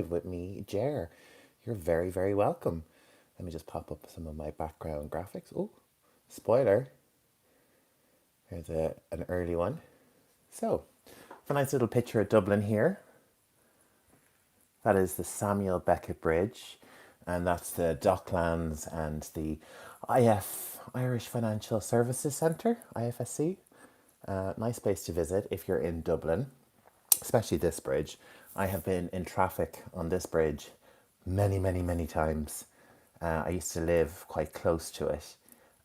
with me, Jer. You're very, very welcome. Let me just pop up some of my background graphics. Oh, spoiler. Here's an early one. So, a nice little picture of Dublin here. That is the Samuel Beckett Bridge, and that's the Docklands and the Irish Financial Services Centre, IFSC. Nice place to visit if you're in Dublin, especially this bridge. I have been in traffic on this bridge many, many, many times. I used to live quite close to it,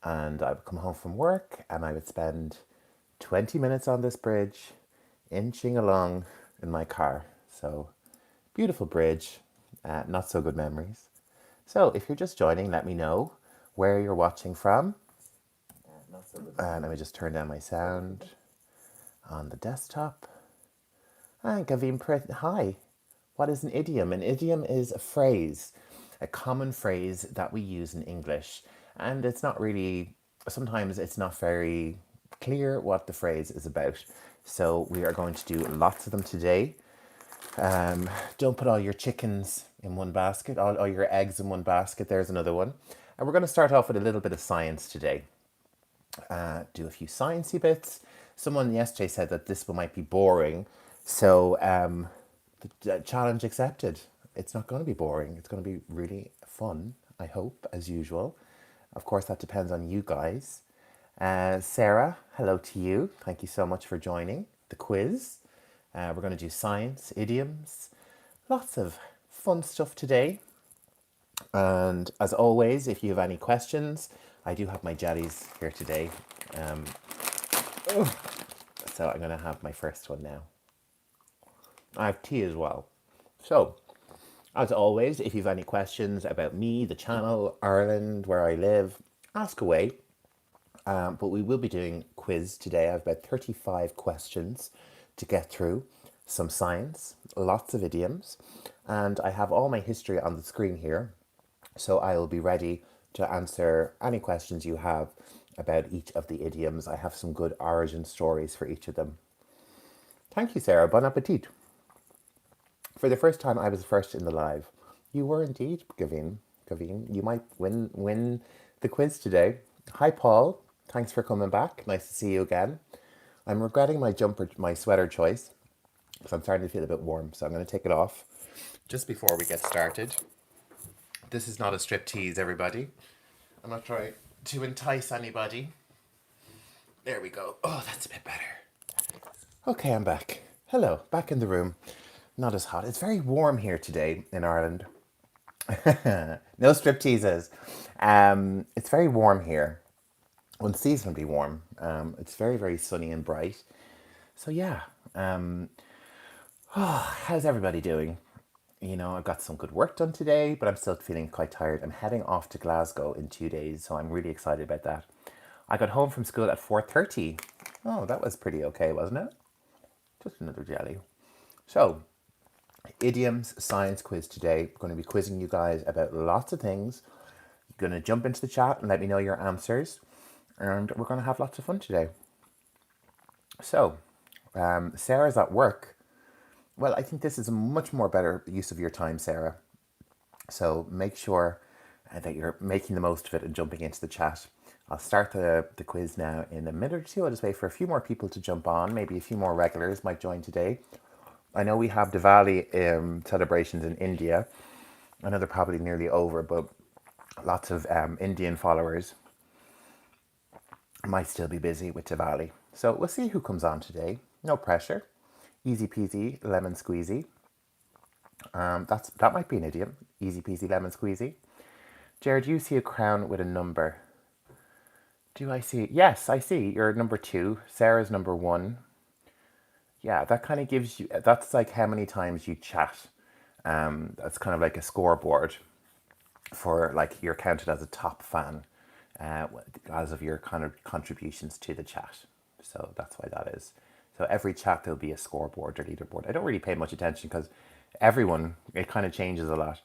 and I would come home from work and I would spend 20 minutes on this bridge, inching along in my car. So, beautiful bridge, not so good memories. So, if you're just joining, let me know where you're watching from. Let me just turn down my sound on the desktop. And Gavin, hi. What is an idiom? An idiom is a phrase, a common phrase that we use in English. And it's not really, sometimes it's not very clear what the phrase is about. So we are going to do lots of them today. Don't put all your chickens in one basket, all your eggs in one basket. There's another one. And we're going to start off with a little bit of science today. Do a few sciencey bits. Someone yesterday said that this one might be boring. So the challenge accepted. It's not going to be boring. It's going to be really fun, I hope, as usual. Of course, that depends on you guys. Sarah, hello to you. Thank you so much for joining the quiz. We're going to do science, idioms, lots of fun stuff today. And as always, if you have any questions, I do have my jellies here today. So I'm going to have my first one now. I have tea as well. So, as always, if you have any questions about me, the channel, Ireland, where I live, ask away. But we will be doing quiz today. I have about 35 questions to get through. Some science, lots of idioms, and I have all my history on the screen here. So I will be ready to answer any questions you have about each of the idioms. I have some good origin stories for each of them. Thank you, Sarah. Bon appetit. For the first time, I was first in the live. You were indeed, Gavin. Gavin, you might win the quiz today. Hi, Paul. Thanks for coming back. Nice to see you again. I'm regretting my sweater choice because I'm starting to feel a bit warm, so I'm going to take it off just before we get started. This is not a striptease, everybody. I'm not trying to entice anybody. There we go. Oh, that's a bit better. Okay, I'm back. Hello, back in the room. Not as hot. It's very warm here today in Ireland. No stripteases. It's very warm here. Unseasonably warm. It's very, very sunny and bright. So yeah. How's everybody doing? You know, I've got some good work done today, but I'm still feeling quite tired. I'm heading off to Glasgow in 2 days, so I'm really excited about that. I got home from school at 4:30. Oh, that was pretty okay, wasn't it? Just another jelly. So, idioms science quiz today. I'm going to be quizzing you guys about lots of things. You're going to jump into the chat and let me know your answers, and we're going to have lots of fun today. So, Sarah's at work. Well, I think this is a much more better use of your time, Sarah. So make sure that you're making the most of it and jumping into the chat. I'll start the quiz now in a minute or two. I'll just wait for a few more people to jump on. Maybe a few more regulars might join today. I know we have Diwali celebrations in India. I know they're probably nearly over, but lots of Indian followers might still be busy with Diwali. So we'll see who comes on today. No pressure. Easy peasy, lemon squeezy. That might be an idiom. Easy peasy, lemon squeezy. Jared, you see a crown with a number. Do I see? Yes, I see. You're number 2. Sarah's number 1. Yeah, that kind of gives you. That's like how many times you chat. That's kind of like a scoreboard for like you're counted as a top fan, as of your kind of contributions to the chat. So that's why that is. So every chat there'll be a scoreboard or leaderboard. I don't really pay much attention because everyone it kind of changes a lot.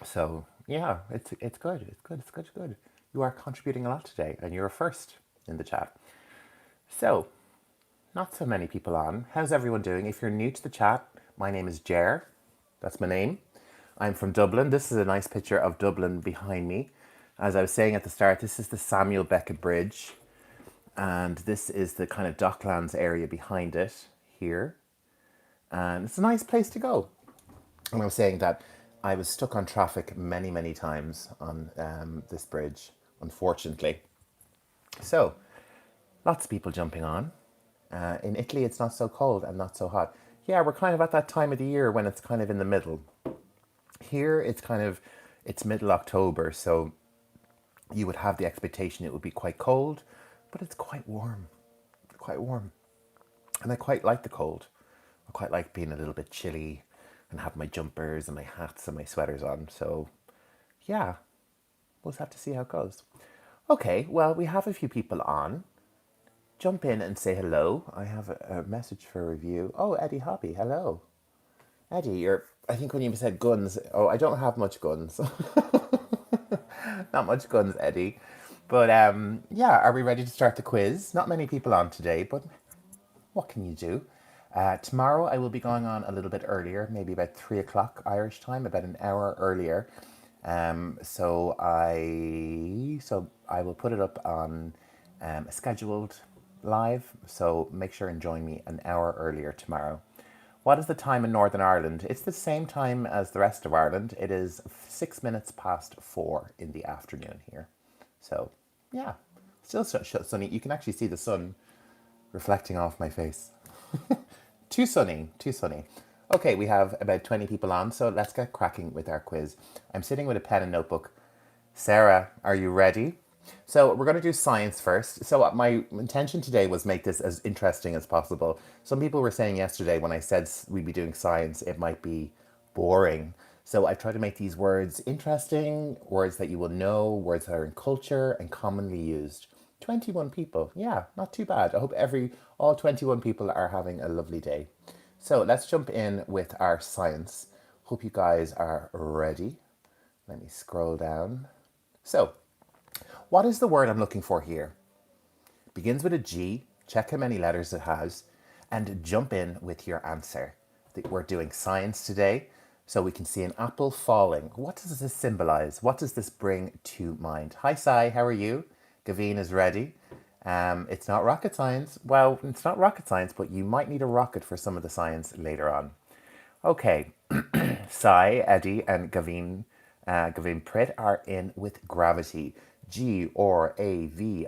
So yeah, it's good. It's good. You are contributing a lot today, and you're first in the chat. So, not so many people on. How's everyone doing? If you're new to the chat, my name is Jer. That's my name. I'm from Dublin. This is a nice picture of Dublin behind me. As I was saying at the start, this is the Samuel Beckett Bridge, and this is the kind of Docklands area behind it here. And it's a nice place to go. And I was saying that I was stuck on traffic many, many times on this bridge, unfortunately. So, lots of people jumping on. In Italy, it's not so cold and not so hot. Yeah, we're kind of at that time of the year when it's kind of in the middle. Here, it's middle October, so you would have the expectation it would be quite cold, but it's quite warm, quite warm. And I quite like the cold. I quite like being a little bit chilly and have my jumpers and my hats and my sweaters on. So, yeah, we'll just have to see how it goes. Okay, well, we have a few people on. Jump in and say hello. I have a message for a review. Oh, Eddie Hobby, hello. Eddie, I think when you said guns, oh, I don't have much guns. Not much guns, Eddie. But yeah, are we ready to start the quiz? Not many people on today, but what can you do? Tomorrow I will be going on a little bit earlier, maybe about 3 o'clock Irish time, about an hour earlier. So I will put it up on a scheduled live. So make sure and join me an hour earlier tomorrow. What is the time in Northern Ireland? It's the same time as the rest of Ireland. It is 6 minutes past 4 in the afternoon here. So yeah, still sunny. You can actually see the sun reflecting off my face. Too sunny, too sunny. Okay, we have about 20 people on, so let's get cracking with our quiz. I'm sitting with a pen and notebook. Sarah, are you ready? So we're going to do science first. So my intention today was make this as interesting as possible. Some people were saying yesterday when I said we'd be doing science, it might be boring. So I try to make these words interesting, words that you will know, words that are in culture and commonly used. 21 people. Yeah, not too bad. I hope all 21 people are having a lovely day. So let's jump in with our science. Hope you guys are ready. Let me scroll down. So, what is the word I'm looking for here? Begins with a G, check how many letters it has, and jump in with your answer. We're doing science today, so we can see an apple falling. What does this symbolize? What does this bring to mind? Hi, Sai, how are you? Gavin is ready. It's not rocket science. Well, it's not rocket science, but you might need a rocket for some of the science later on. Okay, Sai, Eddie, and Gavin Pritt are in with gravity. Gravity,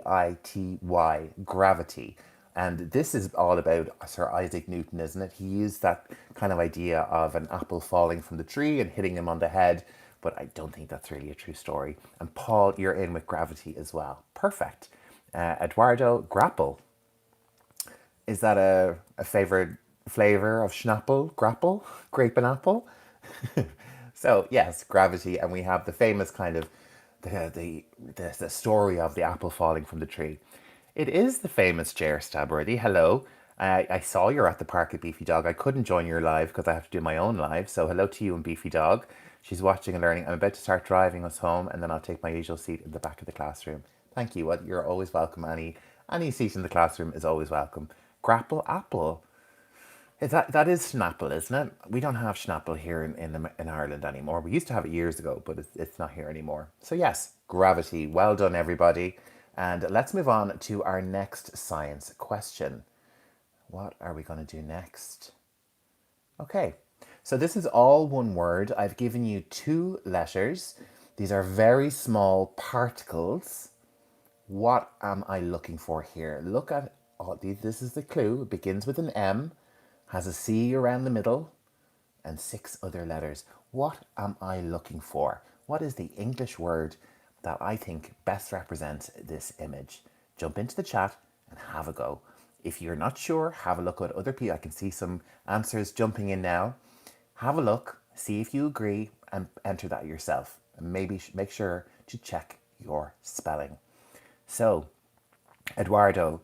gravity. And this is all about Sir Isaac Newton, isn't it? He used that kind of idea of an apple falling from the tree and hitting him on the head, but I don't think that's really a true story. And Paul, you're in with gravity as well. Perfect. Eduardo, grapple. Is that a favorite flavor of Schnapple? Grapple? Grape and apple? So yes, gravity, and we have the famous kind of the story of the apple falling from the tree. It is the famous Jer Stabworthy. Hello. I saw you're at the park at Beefy Dog. I couldn't join your live because I have to do my own live. So hello to you and Beefy Dog. She's watching and learning. I'm about to start driving us home, and then I'll take my usual seat in the back of the classroom. Thank you. You're always welcome, Annie. Any seat in the classroom is always welcome. Grapple apple. That is Schnapple, isn't it? We don't have Schnapple here in Ireland anymore. We used to have it years ago, but it's not here anymore. So yes, gravity. Well done, everybody. And let's move on to our next science question. What are we going to do next? Okay, so this is all one word. I've given you 2 letters. These are very small particles. What am I looking for here? Look at all these. This is the clue. It begins with an M, has a C around the middle, and 6 other letters. What am I looking for? What is the English word that I think best represents this image? Jump into the chat and have a go. If you're not sure, have a look at other people. I can see some answers jumping in now. Have a look, see if you agree, and enter that yourself. And maybe make sure to check your spelling. So, Eduardo,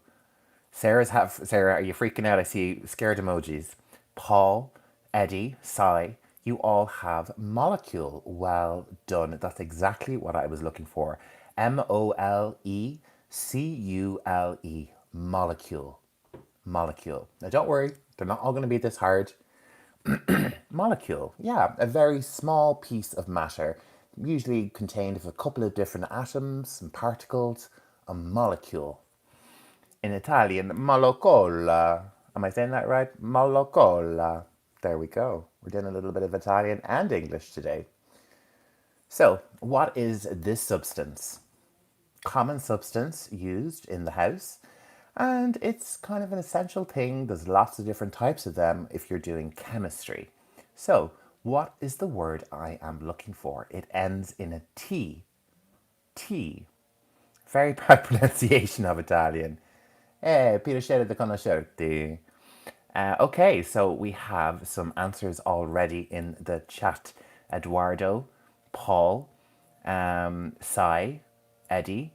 Sarah, are you freaking out? I see scared emojis. Paul, Eddie, Sai, you all have molecule. Well done. That's exactly what I was looking for. Molecule. Molecule. Molecule. Now don't worry, they're not all going to be this hard. Molecule, yeah, a very small piece of matter, usually contained of a couple of different atoms and particles, a molecule. In Italian, molecola. Am I saying that right? Molecola. There we go. We're doing a little bit of Italian and English today. So, what is this substance? Common substance used in the house, and it's kind of an essential thing. There's lots of different types of them if you're doing chemistry. So, what is the word I am looking for? It ends in a T. T. Very proud pronunciation of Italian. Piacere di conoscerti. Okay, so we have some answers already in the chat. Eduardo, Paul, Sai, Eddie,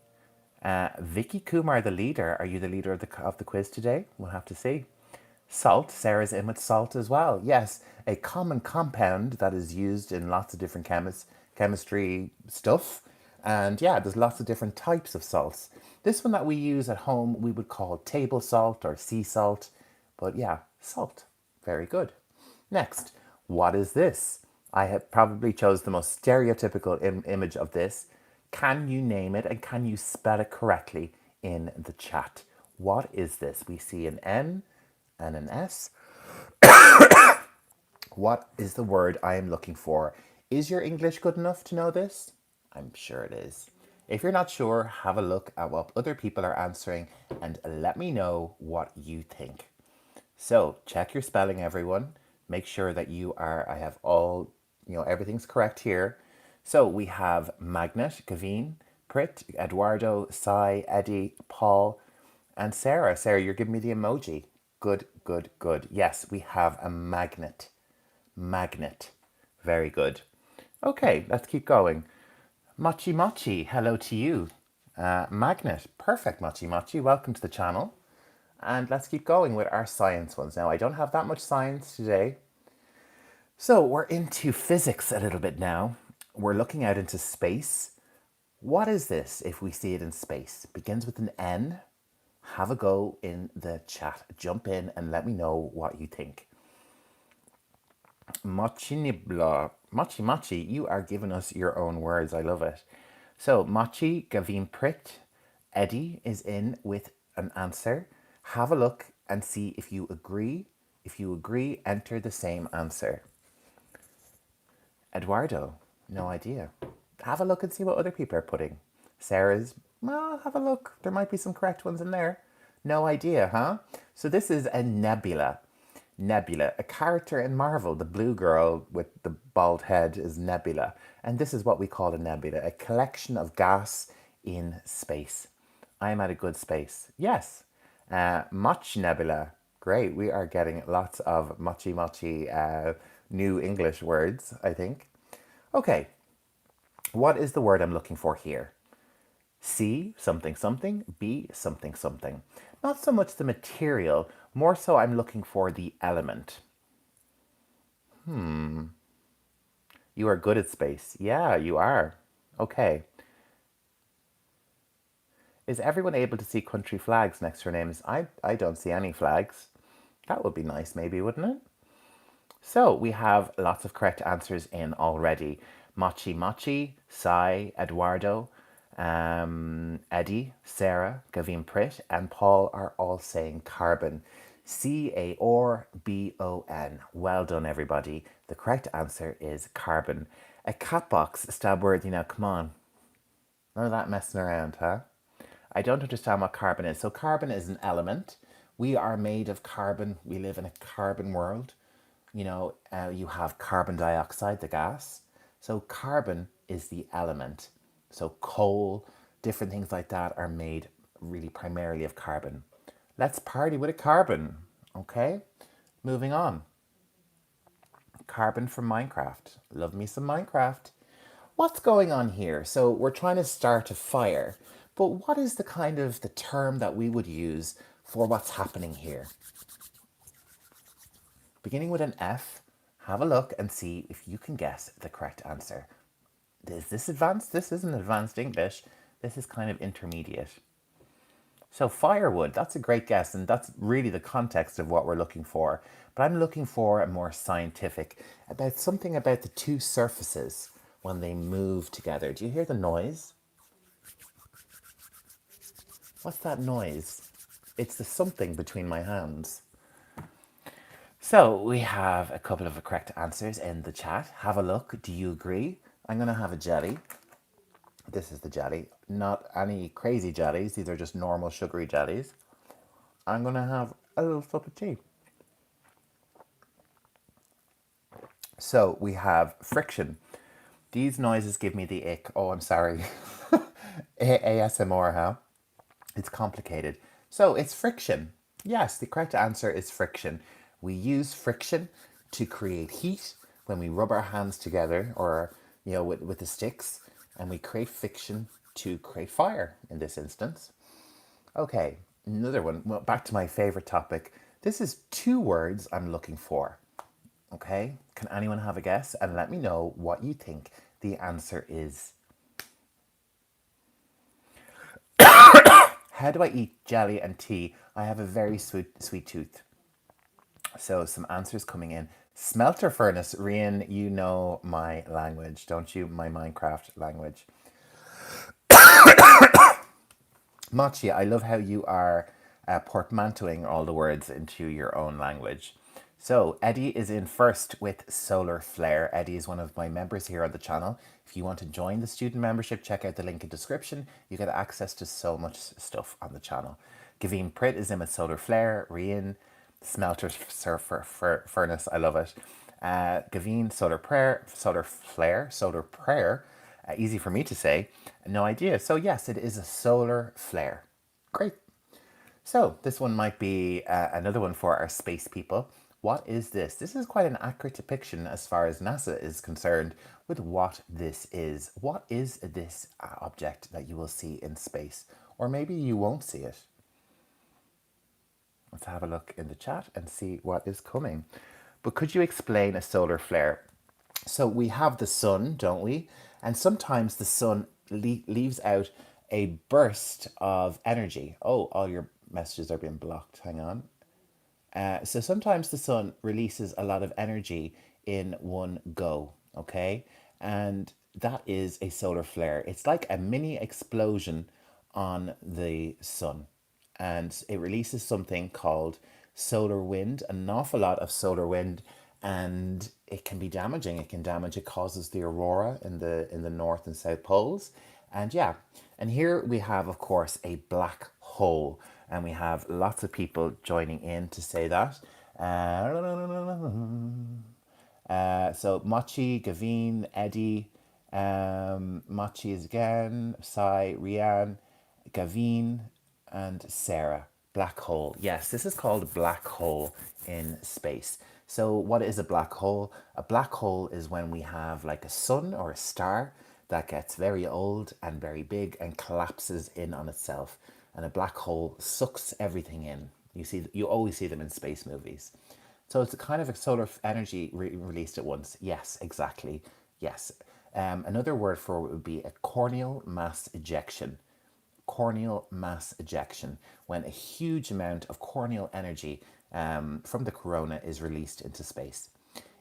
Vicky Kumar, the leader. Are you the leader of the quiz today? We'll have to see. Salt, Sarah's in with salt as well. Yes, a common compound that is used in lots of different chemistry stuff. And yeah, there's lots of different types of salts. This one that we use at home, we would call table salt or sea salt. But yeah, salt. Very good. Next, what is this? I have probably chose the most stereotypical image of this. Can you name it and can you spell it correctly in the chat? What is this? We see an N and an S. What is the word I am looking for? Is your English good enough to know this? I'm sure it is. If you're not sure, have a look at what other people are answering and let me know what you think. So check your spelling, everyone. Make sure that I have all, everything's correct here. So we have Magnet, Gavin, Prit, Eduardo, Sai, Eddie, Paul, and Sarah. Sarah, you're giving me the emoji. Good, good, good. Yes, we have a magnet. Magnet. Very good. Okay, let's keep going. Machi Machi, hello to you. Magnet, perfect, Machi Machi. Welcome to the channel. And let's keep going with our science ones. Now, I don't have that much science today. So we're into physics a little bit now. We're looking out into space. What is this if we see it in space? It begins with an N. Have a go in the chat. Jump in and let me know what you think. Machinibla. Machi Machi, you are giving us your own words. I love it. So, Machi, Gavin Prit, Eddie is in with an answer. Have a look and see if you agree. If you agree, enter the same answer. Eduardo, no idea. Have a look and see what other people are putting. Sarah's, well, have a look. There might be some correct ones in there. No idea, huh? So this is a nebula. Nebula, a character in Marvel, the blue girl with the bald head is Nebula. And this is what we call a nebula, a collection of gas in space. I am at a good space. Yes. Mach Nebula. Great. We are getting lots of machi machi new English words, I think. Okay. What is the word I'm looking for here? C, something something, B, something something. Not so much the material, more so I'm looking for the element. You are good at space. Yeah, you are. Okay. Is everyone able to see country flags next to their names? I don't see any flags. That would be nice maybe, wouldn't it? So we have lots of correct answers in already. Machi Machi, Sai, Eduardo, Eddie, Sarah, Gavin Pritt, and Paul are all saying carbon. C-A-R-B-O-N. Well done, everybody. The correct answer is carbon. A cat box, Stabworthy, now come on. None of that messing around, huh? I don't understand what carbon is. So carbon is an element. We are made of carbon. We live in a carbon world. You have carbon dioxide, the gas. So carbon is the element. So coal, different things like that are made really primarily of carbon. Let's party with a carbon. Okay, moving on. Carbon from Minecraft. Love me some Minecraft. What's going on here? So we're trying to start a fire, but what is the term that we would use for what's happening here? Beginning with an F, have a look and see if you can guess the correct answer. Is this advanced? This isn't advanced English. This is kind of intermediate. So firewood, that's a great guess, and that's really the context of what we're looking for. But I'm looking for a more scientific, about something about the two surfaces when they move together. Do you hear the noise? What's that noise? It's the something between my hands. So we have a couple of correct answers in the chat. Have a look. Do you agree? I'm going to have a jelly. This is the jelly. Not any crazy jellies. These are just normal sugary jellies. I'm going to have a little sip of tea. So we have friction. These noises give me the ick. Oh, I'm sorry. ASMR, huh? It's complicated. So it's friction. Yes, the correct answer is friction. We use friction to create heat when we rub our hands together or, with the sticks, and we create friction to create fire in this instance. Okay, another one. Well, back to my favorite topic. This is two words I'm looking for. Okay, can anyone have a guess and let me know what you think the answer is? How do I eat jelly and tea? I have a very sweet tooth. So some answers coming in. Smelter furnace. Rian, you know my language, don't you? My Minecraft language. Machi, I love how you are portmanteauing all the words into your own language. So Eddie is in first with solar flare. Eddie is one of my members here on the channel. If you want to join the student membership, check out the link in the description. You get access to so much stuff on the channel. Gavin Pritt is in with solar flare. Rian, smelter furnace. I love it. Gavin, solar prayer. Easy for me to say. No idea. So yes, it is a solar flare. Great. So this one might be another one for our space people. What is this? This is quite an accurate depiction as far as NASA is concerned with what this is. What is this object that you will see in space? Or maybe you won't see it. Let's have a look in the chat and see what is coming. But could you explain a solar flare? So we have the sun, don't we? And sometimes the sun leaves out a burst of energy. Oh, all your messages are being blocked. Hang on. So sometimes the sun releases a lot of energy in one go, okay? And that is a solar flare. It's like a mini explosion on the sun. And it releases something called solar wind, an awful lot of solar wind, and it can be damaging. It causes the aurora in the north and south poles. And yeah, and here we have, of course, a black hole, and we have lots of people joining in to say that. So Machi, Gavin, Eddie, Machi is again, Sai, Rian, Gavin, and Sarah. Black hole. Yes, this is called a black hole in space. So what is a black hole? A black hole is when we have like a sun or a star that gets very old and very big and collapses in on itself. And a black hole sucks everything in. You always see them in space movies. So it's a kind of a solar energy released at once. Yes, exactly. Yes. Another word for it would be a corneal mass ejection. Corneal mass ejection, when a huge amount of corneal energy from the corona is released into space.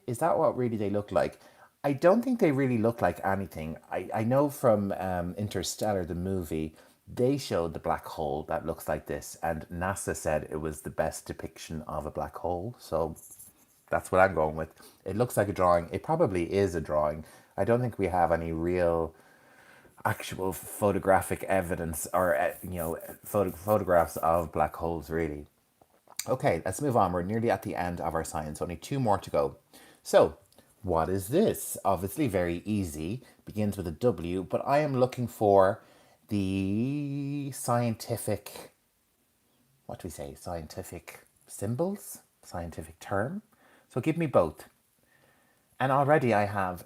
Is that what really they look like? I don't think they really look like anything. I know from Interstellar, the movie, they showed the black hole that looks like this, and NASA said it was the best depiction of a black hole. So that's what I'm going with. It looks like a drawing. It probably is a drawing. I don't think we have any real actual photographic evidence or photographs of black holes really. Okay, let's move on. We're nearly at the end of our science. Only two more to go. So what is this? Obviously very easy. Begins with a W, but I am looking for the scientific, what do we say, scientific symbols, scientific term. So give me both. And already I have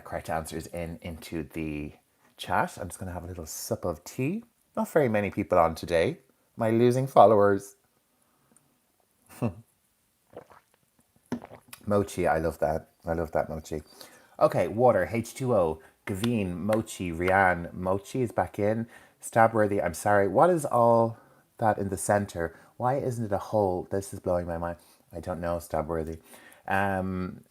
correct answers into the chat. I'm just going to have a little sip of tea. Not very many people on today. Am I losing followers? Mochi, I love that. I love that, Mochi. Okay, water, H2O, Gavin, Mochi, Rianne. Mochi is back in. Stabworthy, I'm sorry. What is all that in the center? Why isn't it a hole? This is blowing my mind. I don't know, Stabworthy. Um,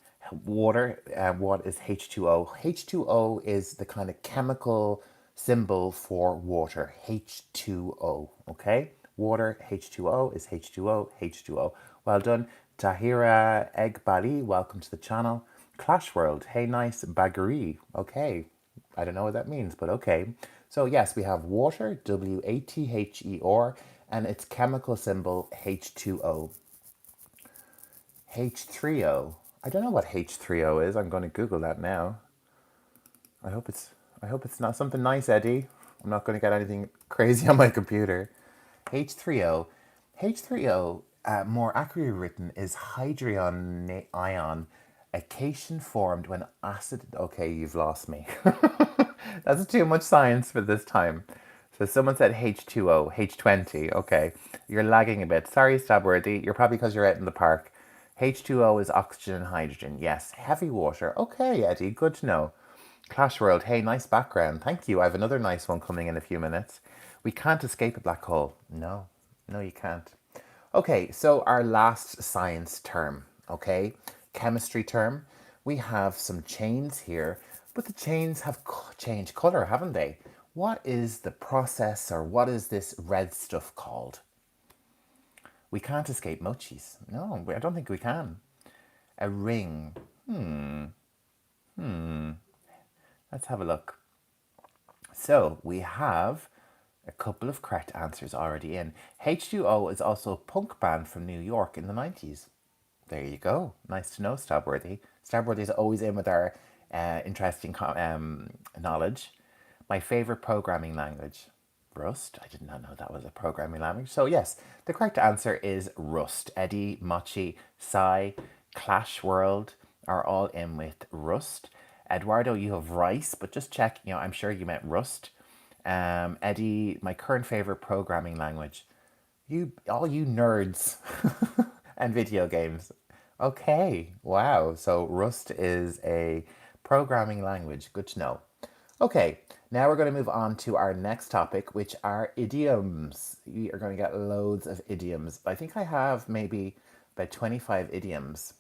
water, what is H2O? H2O is the kind of chemical symbol for water. H2O, okay? Water, H2O is H2O, H2O. Well done. Tahira Egbali, welcome to the channel. Clash World, hey nice baggery. Okay, I don't know what that means, but okay. So yes, we have water, WATHER, and its chemical symbol H2O. H3O. I don't know what H3O is. I'm going to Google that now. I hope it's I hope it's not something nice, Eddie. I'm not going to get anything crazy on my computer. H3O. H3O, more accurately written, is hydrogen ion, a cation formed when acid. Okay, you've lost me. That's too much science for this time. So someone said H2O, H20. Okay, you're lagging a bit. Sorry, Stabworthy. You're probably because you're out in the park. H2O is oxygen and hydrogen. Yes, heavy water. Okay, Eddie, good to know. Clash World, hey, nice background. Thank you. I have another nice one coming in a few minutes. We can't escape a black hole. No, no, you can't. Okay, so our last science term, okay? Chemistry term. We have some chains here, but the chains have changed color, haven't they? What is the process or what is this red stuff called? We can't escape mochis. No, I don't think we can. A ring. Let's have a look. So we have a couple of correct answers already in. H2O is also a punk band from New York in the 90s. There you go. Nice to know, Stabworthy. Stabworthy is always in with our interesting knowledge. My favorite programming language, Rust. I did not know that was a programming language. So yes, the correct answer is Rust. Eddie, Mochi, Sai, Clash World are all in with Rust. Eduardo, you have rice, but just check, I'm sure you meant Rust. Eddie, my current favorite programming language. All you nerds and video games. Okay, wow. So Rust is a programming language. Good to know. Okay, now we're going to move on to our next topic, which are idioms. We are going to get loads of idioms. I think I have maybe about 25 idioms.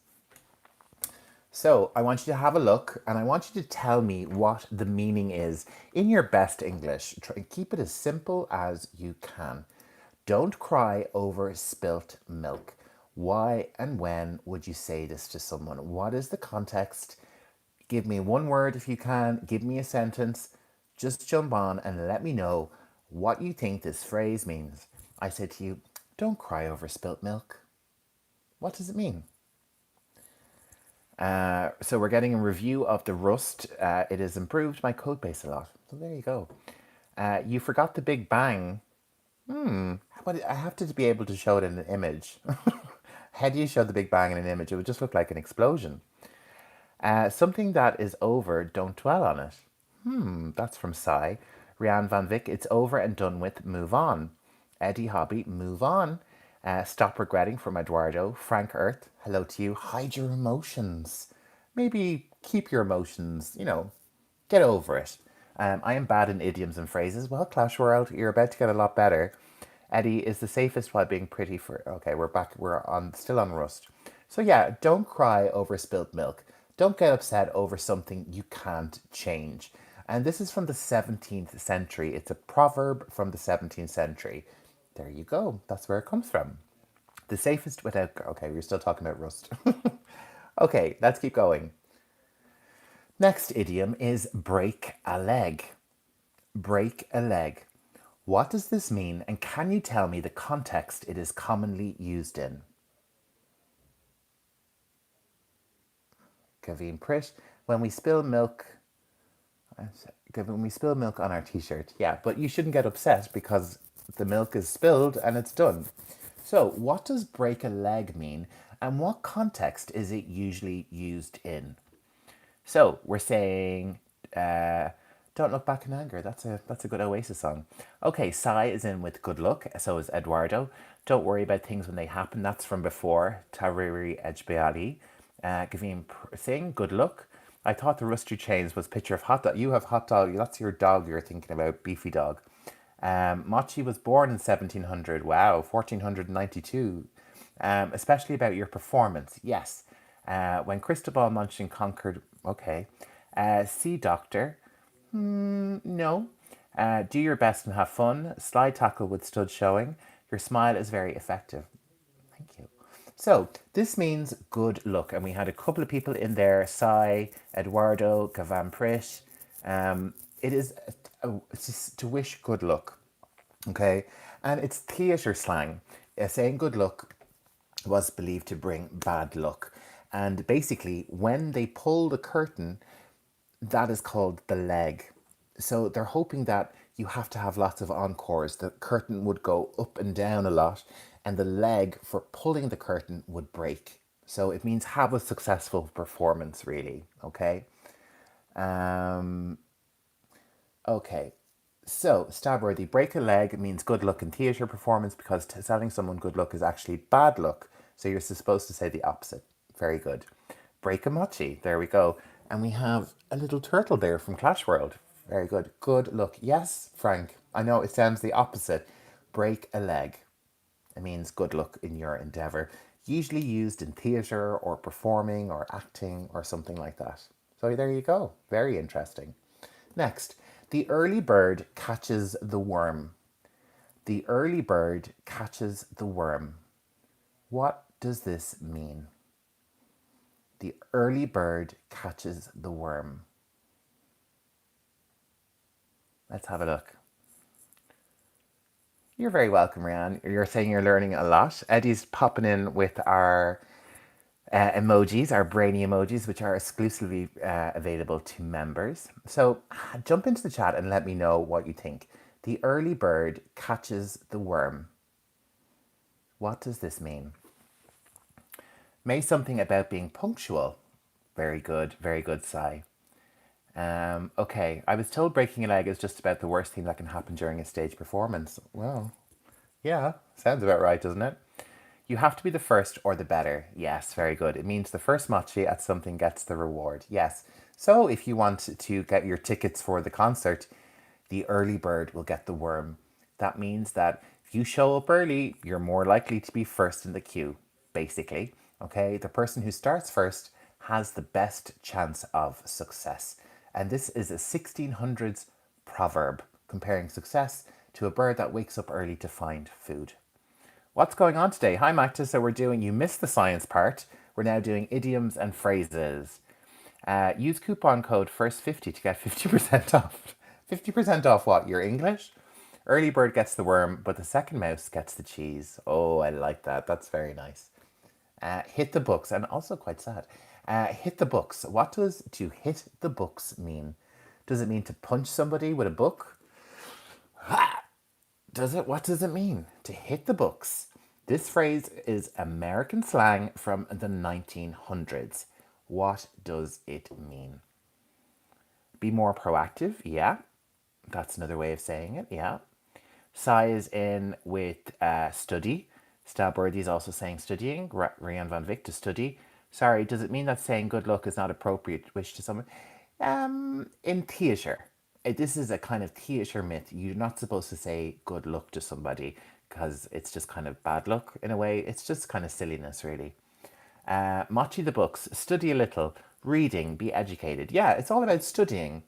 So I want you to have a look and I want you to tell me what the meaning is in your best English. Try and keep it as simple as you can. Don't cry over spilt milk. Why and when would you say this to someone? What is the context? Give me one word if you can. Give me a sentence. Just jump on and let me know what you think this phrase means. I said to you, don't cry over spilt milk. What does it mean? So we're getting a review of the Rust. It has improved my code base a lot. So there you go. You forgot the Big Bang. But I have to be able to show it in an image. How do you show the Big Bang in an image? It would just look like an explosion. Something that is over, don't dwell on it. That's from Sai. Rianne Van Vick, it's over and done with, move on. Eddie Hobby, move on. Stop regretting from Eduardo. Frank Earth, hello to you. Hide your emotions. Maybe keep your emotions, get over it. I am bad in idioms and phrases. Well, Clash World, you're about to get a lot better. Eddie is the safest while being pretty for. Okay, we're back. We're on still on Rust. So yeah, don't cry over spilt milk. Don't get upset over something you can't change. And this is from the 17th century. It's a proverb from the 17th century. There you go. That's where it comes from. The safest without. Okay, we're still talking about Rust. Okay, let's keep going. Next idiom is break a leg. Break a leg. What does this mean, and can you tell me the context it is commonly used in? Gavin Pritt, when we spill milk. When we spill milk on our t-shirt. Yeah, but you shouldn't get upset because the milk is spilled and it's done. So, what does break a leg mean, and what context is it usually used in? So, we're saying, don't look back in anger. That's a good Oasis song. Okay, Sai is in with good luck. So is Eduardo. Don't worry about things when they happen. That's from before. Tariri Ejbeali. Gavin Singh, good luck. I thought the Rusty Chains was picture of hot dog. You have hot dog. That's your dog you're thinking about, beefy dog. Mochi was born in 1700. Wow, 1492. Especially about your performance. Yes. When Cristobal Munchin conquered. Okay. Sea Doctor. No. Do your best and have fun. Slide tackle with stud showing. Your smile is very effective. Thank you. So this means good luck, and we had a couple of people in there: Sai, Eduardo, Gavan Prish. It is it's just to wish good luck, okay? And it's theatre slang. Saying good luck was believed to bring bad luck, and basically, when they pull the curtain, that is called the leg. So they're hoping that you have to have lots of encores. The curtain would go up and down a lot, and the leg for pulling the curtain would break. So it means have a successful performance, really. Okay. Um, okay. So, stabworthy, break a leg means good luck in theatre performance because telling someone good luck is actually bad luck. So, you're supposed to say the opposite. Very good. Break a mochi. There we go. And we have a little turtle there from Clash World. Very good. Good luck. Yes, Frank. I know it sounds the opposite. Break a leg. It means good luck in your endeavour. Usually used in theatre or performing or acting or something like that. So there you go. Very interesting. Next, the early bird catches the worm. The early bird catches the worm. What does this mean? The early bird catches the worm. Let's have a look. You're very welcome, Rianne. You're saying you're learning a lot. Eddie's popping in with our emojis, our brainy emojis, which are exclusively available to members. So jump into the chat and let me know what you think. The early bird catches the worm. What does this mean? May something about being punctual. Very good, Sai. Okay, I was told breaking a leg is just about the worst thing that can happen during a stage performance. Well, yeah, sounds about right, doesn't it? You have to be the first or the better. Yes, very good. It means the first mochi at something gets the reward. Yes. So if you want to get your tickets for the concert, the early bird will get the worm. That means that if you show up early, you're more likely to be first in the queue, basically. Okay, the person who starts first has the best chance of success. And this is a 1600s proverb comparing success to a bird that wakes up early to find food. What's going on today? Hi, Magda. So you missed the science part. We're now doing idioms and phrases. Use coupon code FIRST50 to get 50% off. 50% off what? Your English? Early bird gets the worm, but the second mouse gets the cheese. Oh, I like that. That's very nice. Hit the books, and also quite sad. Hit the books. What does to hit the books mean? Does it mean to punch somebody with a book? Does it? What does it mean? To hit the books. This phrase is American slang from the 1900s. What does it mean? Be more proactive. Yeah. That's another way of saying it. Yeah. Sai is in with study. Stabworthy is also saying studying. Rian van Vick to study. Sorry, does it mean that saying good luck is not appropriate wish to someone? In theatre, this is a kind of theatre myth. You're not supposed to say good luck to somebody because it's just kind of bad luck in a way. It's just kind of silliness, really. Mochi the books, study a little, reading, be educated. Yeah, it's all about studying.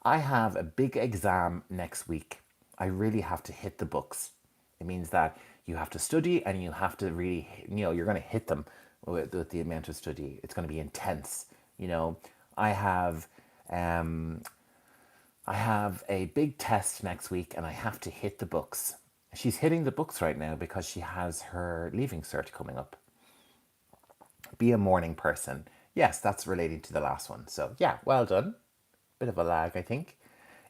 I have a big exam next week. I really have to hit the books. It means that you have to study and you have to really, you're going to hit them with the amount of study. It's going to be intense. I have a big test next week and I have to hit the books. She's hitting the books right now because she has her leaving cert coming up. Be a morning person. Yes, that's relating to the last one. So yeah, well done. Bit of a lag, I think.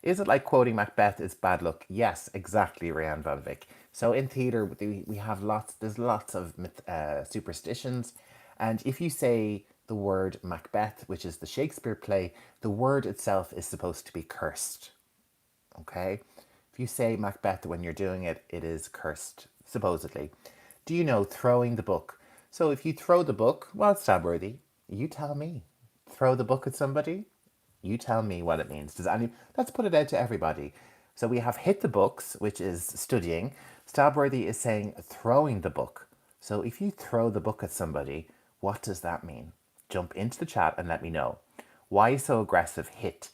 Is it like quoting Macbeth is bad luck? Yes, exactly, Rianne van Vick. So in theatre, we have there's lots of superstitions. And if you say the word Macbeth, which is the Shakespeare play, the word itself is supposed to be cursed. Okay? If you say Macbeth when you're doing it, it is cursed, supposedly. Do you know throwing the book? So if you throw the book, well, it's stabworthy. You tell me. Throw the book at somebody? You tell me what it means. Let's put it out to everybody. So we have hit the books, which is studying. Stabworthy is saying throwing the book. So if you throw the book at somebody, what does that mean? Jump into the chat and let me know. Why so aggressive hit?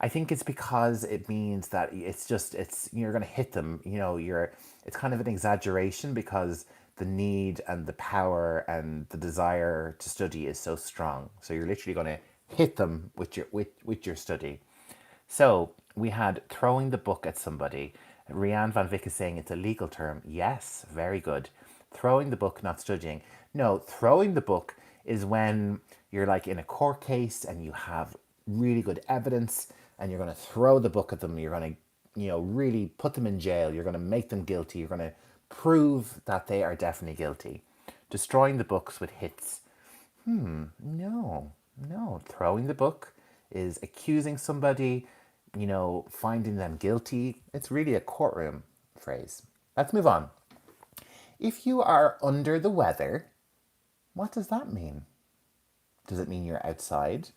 I think it's because it means that it's you're going to hit them. It's kind of an exaggeration because the need and the power and the desire to study is so strong. So you're literally going to hit them with your study. So we had throwing the book at somebody. Rianne Van Vick is saying it's a legal term. Yes, very good. Throwing the book, not studying. No, throwing the book is when you're like in a court case and you have really good evidence and you're going to throw the book at them. You're going to, really put them in jail. You're going to make them guilty. You're going to prove that they are definitely guilty. Destroying the books with hits. No, no. Throwing the book is accusing somebody, finding them guilty. It's really a courtroom phrase. Let's move on. If you are under the weather, what does that mean? Does it mean you're outside?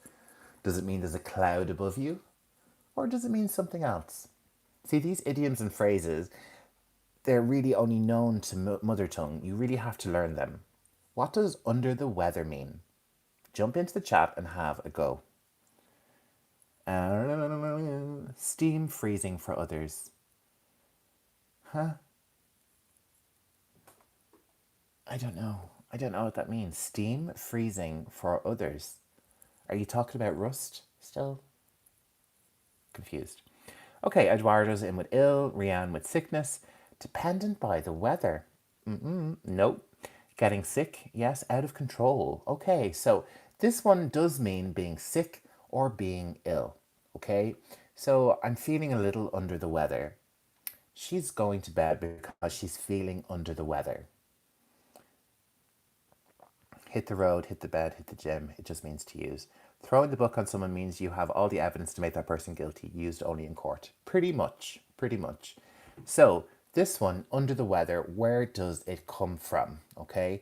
Does it mean there's a cloud above you? Or does it mean something else? See, these idioms and phrases, they're really only known to mother tongue. You really have to learn them. What does under the weather mean? Jump into the chat and have a go. Steam freezing for others. Huh? I don't know. I don't know what that means. Steam freezing for others. Are you talking about rust still? Confused. Okay, Eduardo's in with ill, Rianne with sickness. Dependent by the weather. Nope. Getting sick, yes, out of control. Okay, so this one does mean being sick or being ill. Okay, so I'm feeling a little under the weather. She's going to bed because she's feeling under the weather. Hit the road, hit the bed, hit the gym. It just means to use. Throwing the book on someone means you have all the evidence to make that person guilty, used only in court. Pretty much, pretty much. So this one, under the weather, where does it come from? Okay.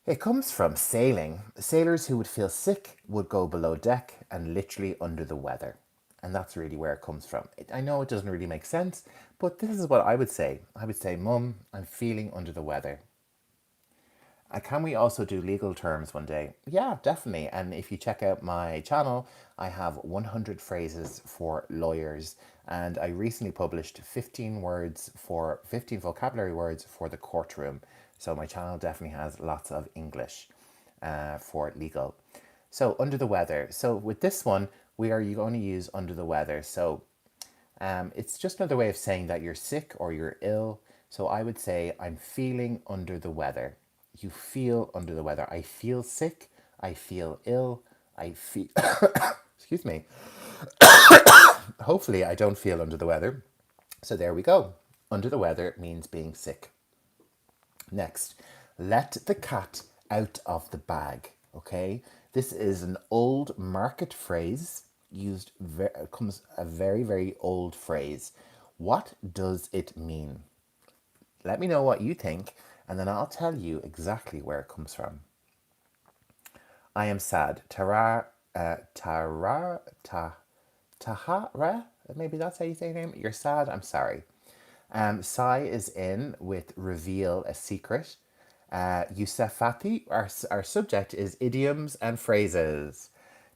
It comes from sailing. Sailors who would feel sick would go below deck and literally under the weather. And that's really where it comes from. I know it doesn't really make sense, but this is what I would say. I would say, Mum, I'm feeling under the weather. Can we also do legal terms one day? Yeah, definitely. And if you check out my channel, I have 100 phrases for lawyers. And I recently published 15 vocabulary words for the courtroom. So my channel definitely has lots of English for legal. So under the weather. So with this one, we are going to use under the weather. So it's just another way of saying that you're sick or you're ill. So I would say I'm feeling under the weather. You feel under the weather. I feel sick. I feel ill. I feel, excuse me. Hopefully I don't feel under the weather. So there we go. Under the weather means being sick. Next, let the cat out of the bag. Okay, this is an old market phrase used. Comes a very, very old phrase. What does it mean? Let me know what you think, and then I'll tell you exactly where it comes from. I am sad. Tahara. Maybe that's how you say your name. You're sad. I'm sorry. Sai is in with reveal a secret. Yusefati, our subject is idioms and phrases.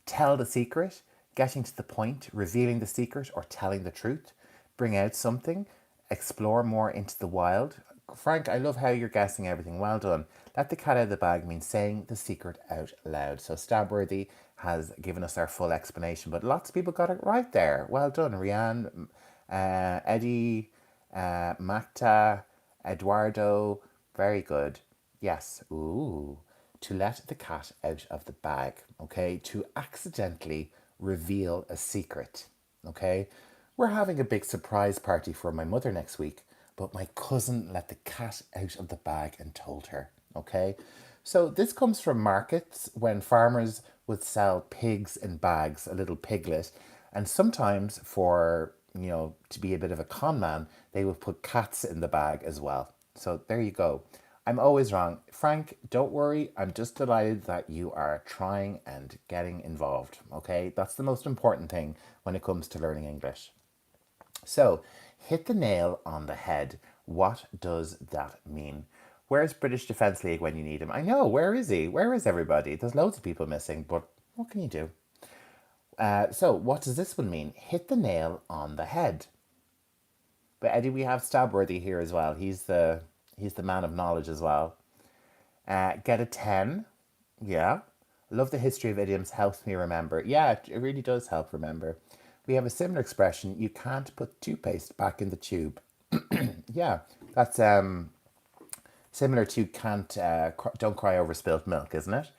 Tell the secret, getting to the point, revealing the secret, or telling the truth. Bring out something, explore more into the wild. Frank, I love how you're guessing everything. Well done. Let the cat out of the bag means saying the secret out loud. So Stabworthy has given us our full explanation, but lots of people got it right there. Well done, Rianne, Eddie, Magda, Eduardo. Very good. Yes. Ooh. To let the cat out of the bag. Okay. To accidentally reveal a secret. Okay. We're having a big surprise party for my mother next week, but my cousin let the cat out of the bag and told her. Okay. So this comes from markets when farmers would sell pigs in bags, a little piglet, and sometimes for, to be a bit of a con man, they would put cats in the bag as well. So there you go. I'm always wrong. Frank, don't worry. I'm just delighted that you are trying and getting involved. Okay, that's the most important thing when it comes to learning English. So, hit the nail on the head. What does that mean? Where's British Defence League when you need him? I know, where is he? Where is everybody? There's loads of people missing, but what can you do? So, what does this one mean? Hit the nail on the head. But Eddie, we have Stabworthy here as well. He's the man of knowledge as well. Get a 10. Yeah. Love the history of idioms, helps me remember. Yeah, it really does help remember. We have a similar expression, you can't put toothpaste back in the tube. Yeah, that's similar to can't, don't cry over spilt milk, isn't it?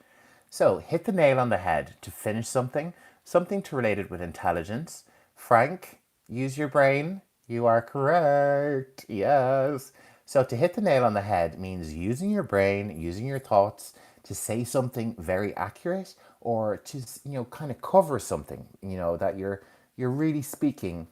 So, hit the nail on the head to finish something, something to relate it with intelligence. Frank, use your brain. You are correct. Yes. So, to hit the nail on the head means using your brain, using your thoughts to say something very accurate or to, kind of cover something, that you're really speaking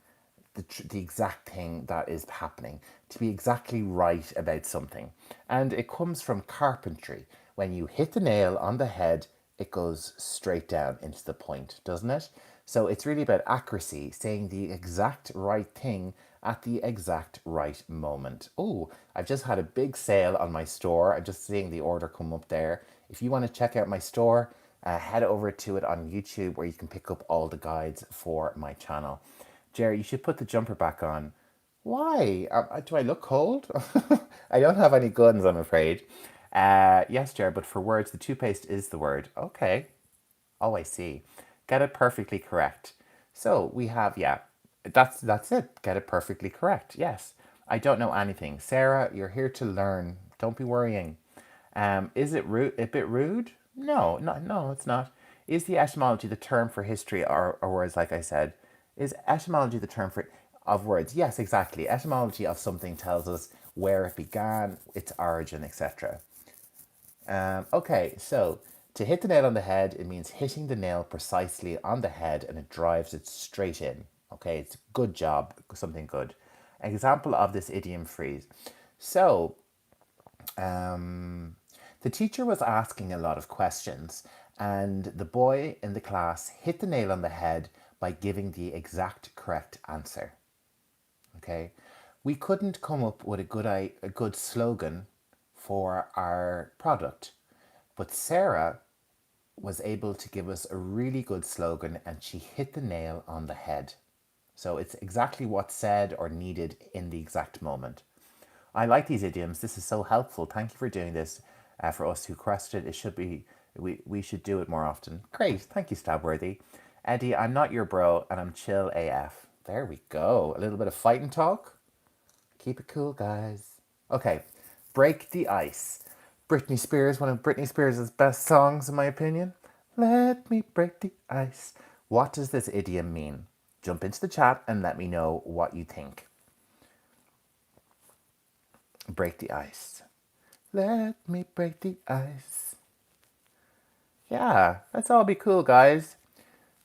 the exact thing that is happening, to be exactly right about something. And it comes from carpentry. When you hit the nail on the head, it goes straight down into the point, doesn't it? So it's really about accuracy, saying the exact right thing at the exact right moment. Oh, I've just had a big sale on my store. I'm just seeing the order come up there. If you want to check out my store, head over to it on YouTube where you can pick up all the guides for my channel. Jerry, you should put the jumper back on. Why? Do I look cold? I don't have any guns, I'm afraid. Yes, Jerry, but for words, the toothpaste is the word. Okay. Oh, I see. Get it perfectly correct. So we have, yeah, that's it. Get it perfectly correct. Yes. I don't know anything. Sarah, you're here to learn. Don't be worrying. Is it rude? A bit rude? No, no, it's not. Is the etymology the term for history or words? Like I said, is etymology the term for of words? Yes, exactly. Etymology of something tells us where it began, its origin, etc. Okay, so to hit the nail on the head, it means hitting the nail precisely on the head and it drives it straight in. Okay, it's good job, something good. Example of this idiom phrase. So, the teacher was asking a lot of questions, and the boy in the class hit the nail on the head by giving the exact correct answer. Okay, we couldn't come up with a good slogan for our product, but Sarah was able to give us a really good slogan and she hit the nail on the head. So it's exactly what's said or needed in the exact moment. I like these idioms. This is so helpful. Thank you for doing this for us who questioned it. It should be, we should do it more often. Great. Thank you, Stabworthy. Eddie, I'm not your bro and I'm chill AF. There we go. A little bit of fighting talk. Keep it cool, guys. Okay, break the ice. Britney Spears, one of Britney Spears' best songs, in my opinion. Let me break the ice. What does this idiom mean? Jump into the chat and let me know what you think. Break the ice. Let me break the ice. Yeah, let's all be cool, guys.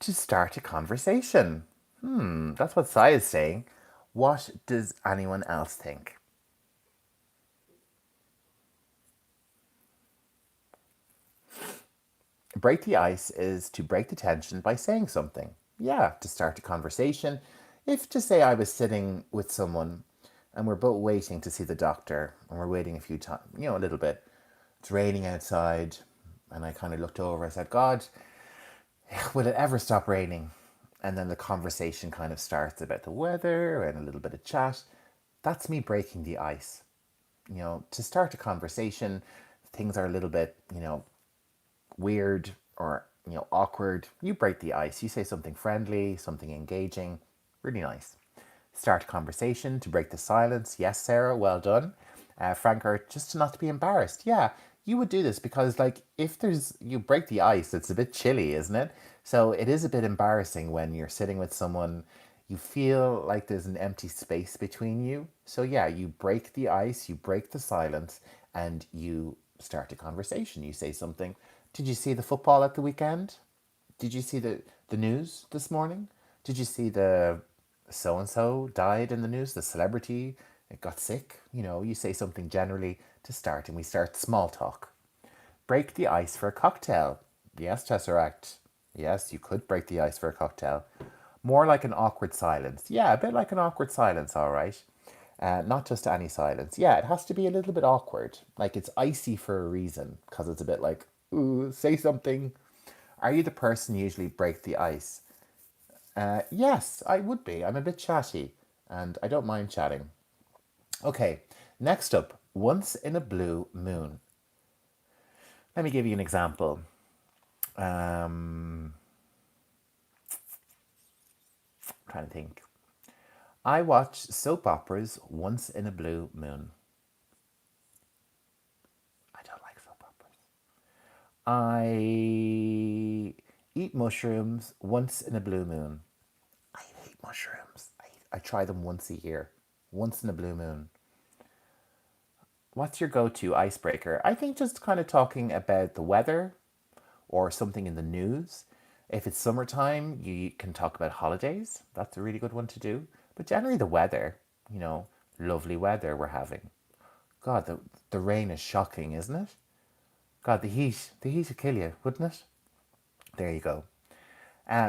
To start a conversation. That's what Sai is saying. What does anyone else think? Break the ice is to break the tension by saying something. Yeah, to start a conversation. If, to say, I was sitting with someone and we're both waiting to see the doctor and we're waiting a few times, a little bit. It's raining outside and I kind of looked over and said, God, will it ever stop raining? And then the conversation kind of starts about the weather and a little bit of chat. That's me breaking the ice. To start a conversation, things are a little bit, weird or awkward. You break the ice. You say something friendly, something engaging. Really nice. Start a conversation to break the silence. Yes, Sarah, well done. Frank, just not to be embarrassed. Yeah, you would do this because, if you break the ice, it's a bit chilly, isn't it? So it is a bit embarrassing when you're sitting with someone, you feel like there's an empty space between you. So yeah, you break the ice, you break the silence, and you start a conversation. You say something. Did you see the football at the weekend? Did you see the news this morning? Did you see the so and so died in the news? The celebrity it got sick. You say something generally to start, and we start small talk. Break the ice for a cocktail. Yes, Tesseract. Yes, you could break the ice for a cocktail. More like an awkward silence. Yeah, a bit like an awkward silence, all right. Not just any silence. Yeah, it has to be a little bit awkward. Like it's icy for a reason, because it's a bit like, ooh, say something. Are you the person usually break the ice? Yes, I would be. I'm a bit chatty, and I don't mind chatting. Okay, next up, once in a blue moon. Let me give you an example. Trying to think. I watch soap operas once in a blue moon. I don't like soap operas. I eat mushrooms once in a blue moon. I hate mushrooms. I try them once a year, once in a blue moon. What's your go to icebreaker? I think just kind of talking about the weather or something in the news. If it's summertime, you can talk about holidays. That's a really good one to do. But generally, the weather, you know, lovely weather we're having. God, the rain is shocking, isn't it? God, the heat would kill you, wouldn't it? There you go.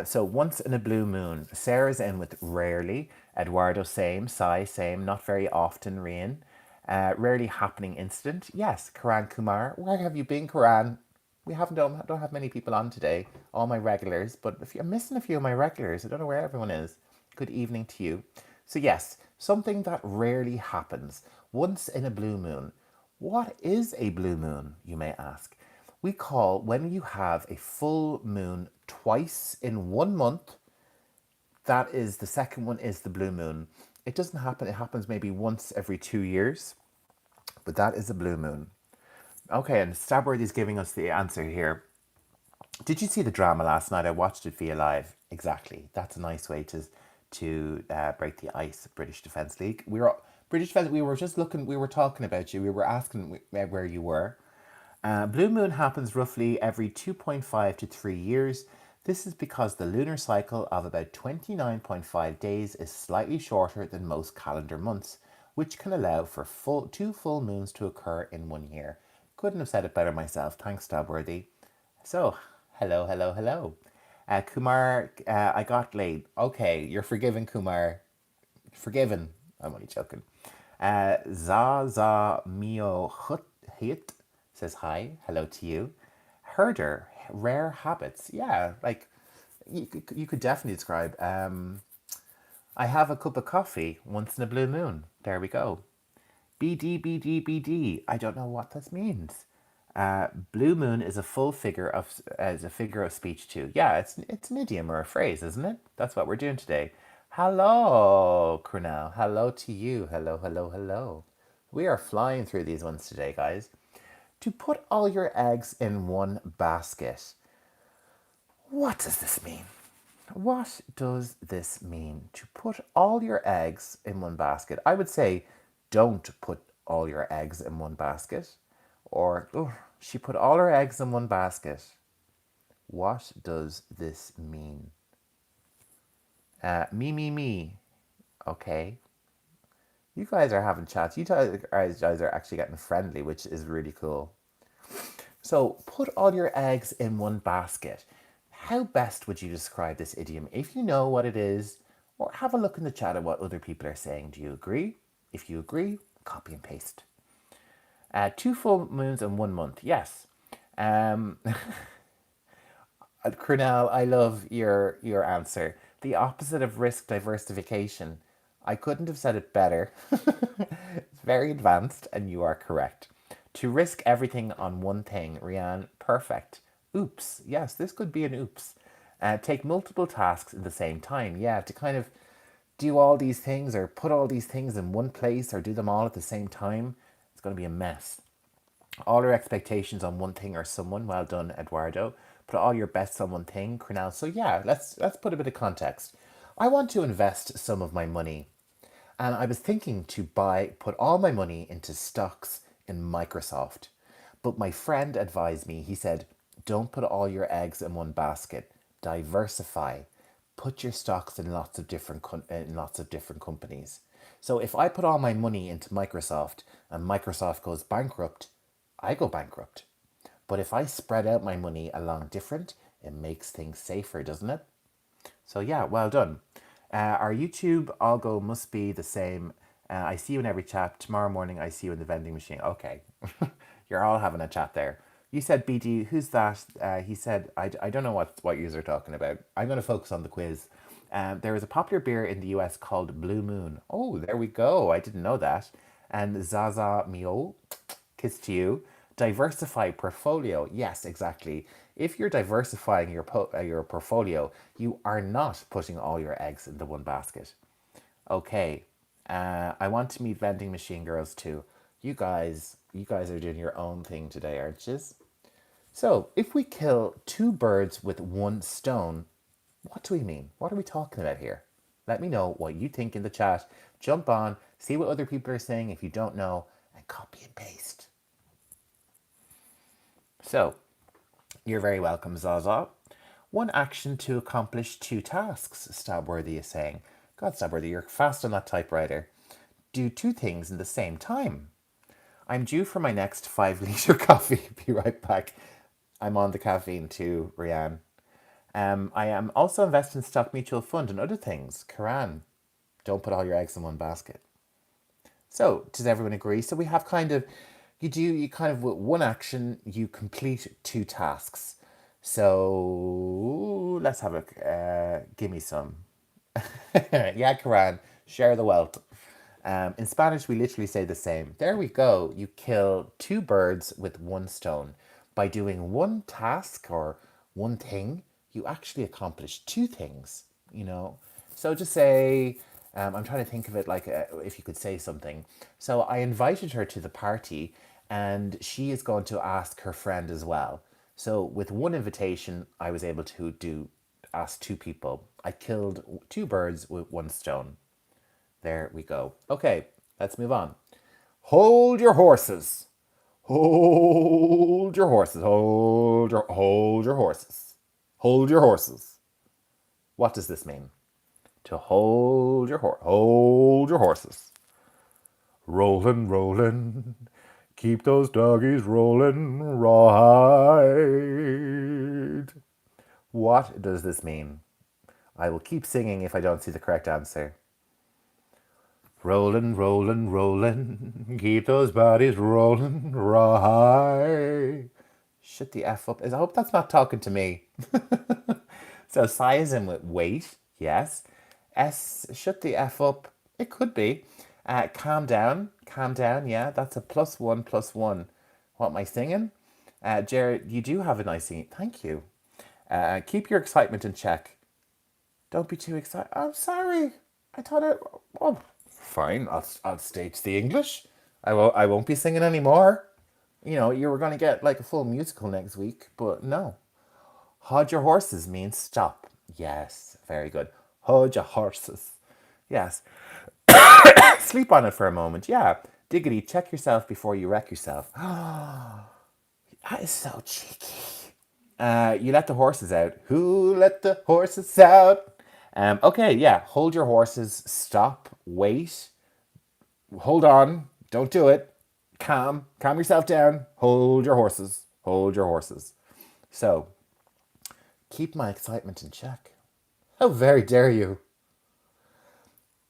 So once in a blue moon, Sarah's in with rarely. Eduardo same, Sai same, not very often. Rian, rarely happening incident. Yes, Karan Kumar, where have you been, Karan? We haven't don't have many people on today. All my regulars, but if you're missing a few of my regulars, I don't know where everyone is. Good evening to you. So yes, something that rarely happens. Once in a blue moon. What is a blue moon, you may ask? We call when you have a full moon twice in 1 month. That is, the second one is the blue moon. It doesn't happen, it happens maybe once every 2 years, but that is a blue moon. Okay, and Stabworthy is giving us the answer here. Did you see the drama last night? I watched it via live. Exactly. That's a nice way to break the ice. British Defence League. British Defence. We were just looking. We were talking about you. We were asking where you were. Blue moon happens roughly every 2.5 to 3 years. This is because the lunar cycle of about 29.5 days is slightly shorter than most calendar months, which can allow for two full moons to occur in 1 year. Couldn't have said it better myself. Thanks, Stabworthy. So, hello, hello, hello. Kumar, I got late. Okay, you're forgiven, Kumar. Forgiven. I'm only joking. Za Mio Hit says hi. Hello to you. Herder, rare habits. Yeah, like you could definitely describe. I have a cup of coffee once in a blue moon. There we go. BD, BD, BD. I don't know what this means. Blue moon is a full figure of as a figure of speech too. Yeah, it's an idiom or a phrase, isn't it? That's what we're doing today. Hello, Krunel. Hello to you. Hello, hello, hello. We are flying through these ones today, guys. To put all your eggs in one basket. What does this mean? What does this mean? To put all your eggs in one basket. I would say don't put all your eggs in one basket. Or, oh, she put all her eggs in one basket. What does this mean? Me. Okay. You guys are having chats. You guys are actually getting friendly, which is really cool. So, put all your eggs in one basket. How best would you describe this idiom? If you know what it is, or have a look in the chat at what other people are saying. Do you agree? If you agree, copy and paste. Two full moons in 1 month. Yes. Crunel, I love your answer. The opposite of risk diversification. I couldn't have said it better. It's very advanced, and you are correct. To risk everything on one thing, Rianne, perfect. Oops. Yes, this could be an oops. Take multiple tasks at the same time. Yeah, to kind of do all these things or put all these things in one place or do them all at the same time. It's going to be a mess. All your expectations on one thing or someone. Well done, Eduardo. Put all your bets on one thing, Cornell. So yeah, let's put a bit of context. I want to invest some of my money, and I was thinking to put all my money into stocks in Microsoft. But my friend advised me. He said, "Don't put all your eggs in one basket. Diversify. Put your stocks in lots of different companies." So if I put all my money into Microsoft and Microsoft goes bankrupt, I go bankrupt. But if I spread out my money along different, it makes things safer, doesn't it? So yeah, well done. Our YouTube algo must be the same. I see you in every chat. Tomorrow morning, I see you in the vending machine. Okay, you're all having a chat there. You said BD. Who's that? He said, I don't know what you are talking about. I'm going to focus on the quiz. There is a popular beer in the US called Blue Moon. Oh, there we go. I didn't know that. And Zaza Mio, kiss to you. Diversify portfolio. Yes, exactly. If you're diversifying your portfolio, you are not putting all your eggs into one basket. Okay. I want to meet vending machine girls too. You guys are doing your own thing today, aren't you? So, if we kill two birds with one stone, what do we mean? What are we talking about here? Let me know what you think in the chat. Jump on, see what other people are saying if you don't know, and copy and paste. So, you're very welcome, Zaza. One action to accomplish two tasks, Stabworthy is saying. God, Stabworthy, you're fast on that typewriter. Do two things in the same time. I'm due for my next 5 litre coffee. Be right back. I'm on the caffeine too, Rianne. I am also invested in stock mutual fund and other things. Karan, don't put all your eggs in one basket. So, does everyone agree? So we have kind of, you kind of, with one action, you complete two tasks. So, let's have a, give me some. Yeah, Karan, share the wealth. In Spanish, we literally say the same. There we go. You kill two birds with one stone. By doing one task or one thing, you actually accomplish two things, you know? So just say, I'm trying to think of it like if you could say something. So I invited her to the party and she is going to ask her friend as well. So with one invitation, I was able to ask two people. I killed two birds with one stone. There we go. Okay, let's move on. Hold your horses. Hold your horses. Hold your horses. Hold your horses. What does this mean? To hold your horses. Rollin', rollin'. Keep those doggies rollin' right. What does this mean? I will keep singing if I don't see the correct answer. Rollin', rollin', rollin', keep those bodies rollin' right. Shut the F up. I hope that's not talking to me. So psi is in with wait, yes. S, shut the F up. It could be. Calm down, yeah. That's a +1, +1. What am I singing? Jared, you do have a nice singing. Thank you. Keep your excitement in check. Don't be too excited. I'm sorry. I thought it. Oh, fine. I'll stage the English. I won't be singing anymore. You know, you were going to get like a full musical next week, but no. Hold your horses means stop. Yes, very good. Hold your horses. Yes. Sleep on it for a moment. Yeah. Diggity, check yourself before you wreck yourself. That is so cheeky. You let the horses out. Who let the horses out? Okay, yeah. Hold your horses. Stop. Wait. Hold on. Don't do it. Calm yourself down. Hold your horses. Hold your horses. So, keep my excitement in check. How very dare you?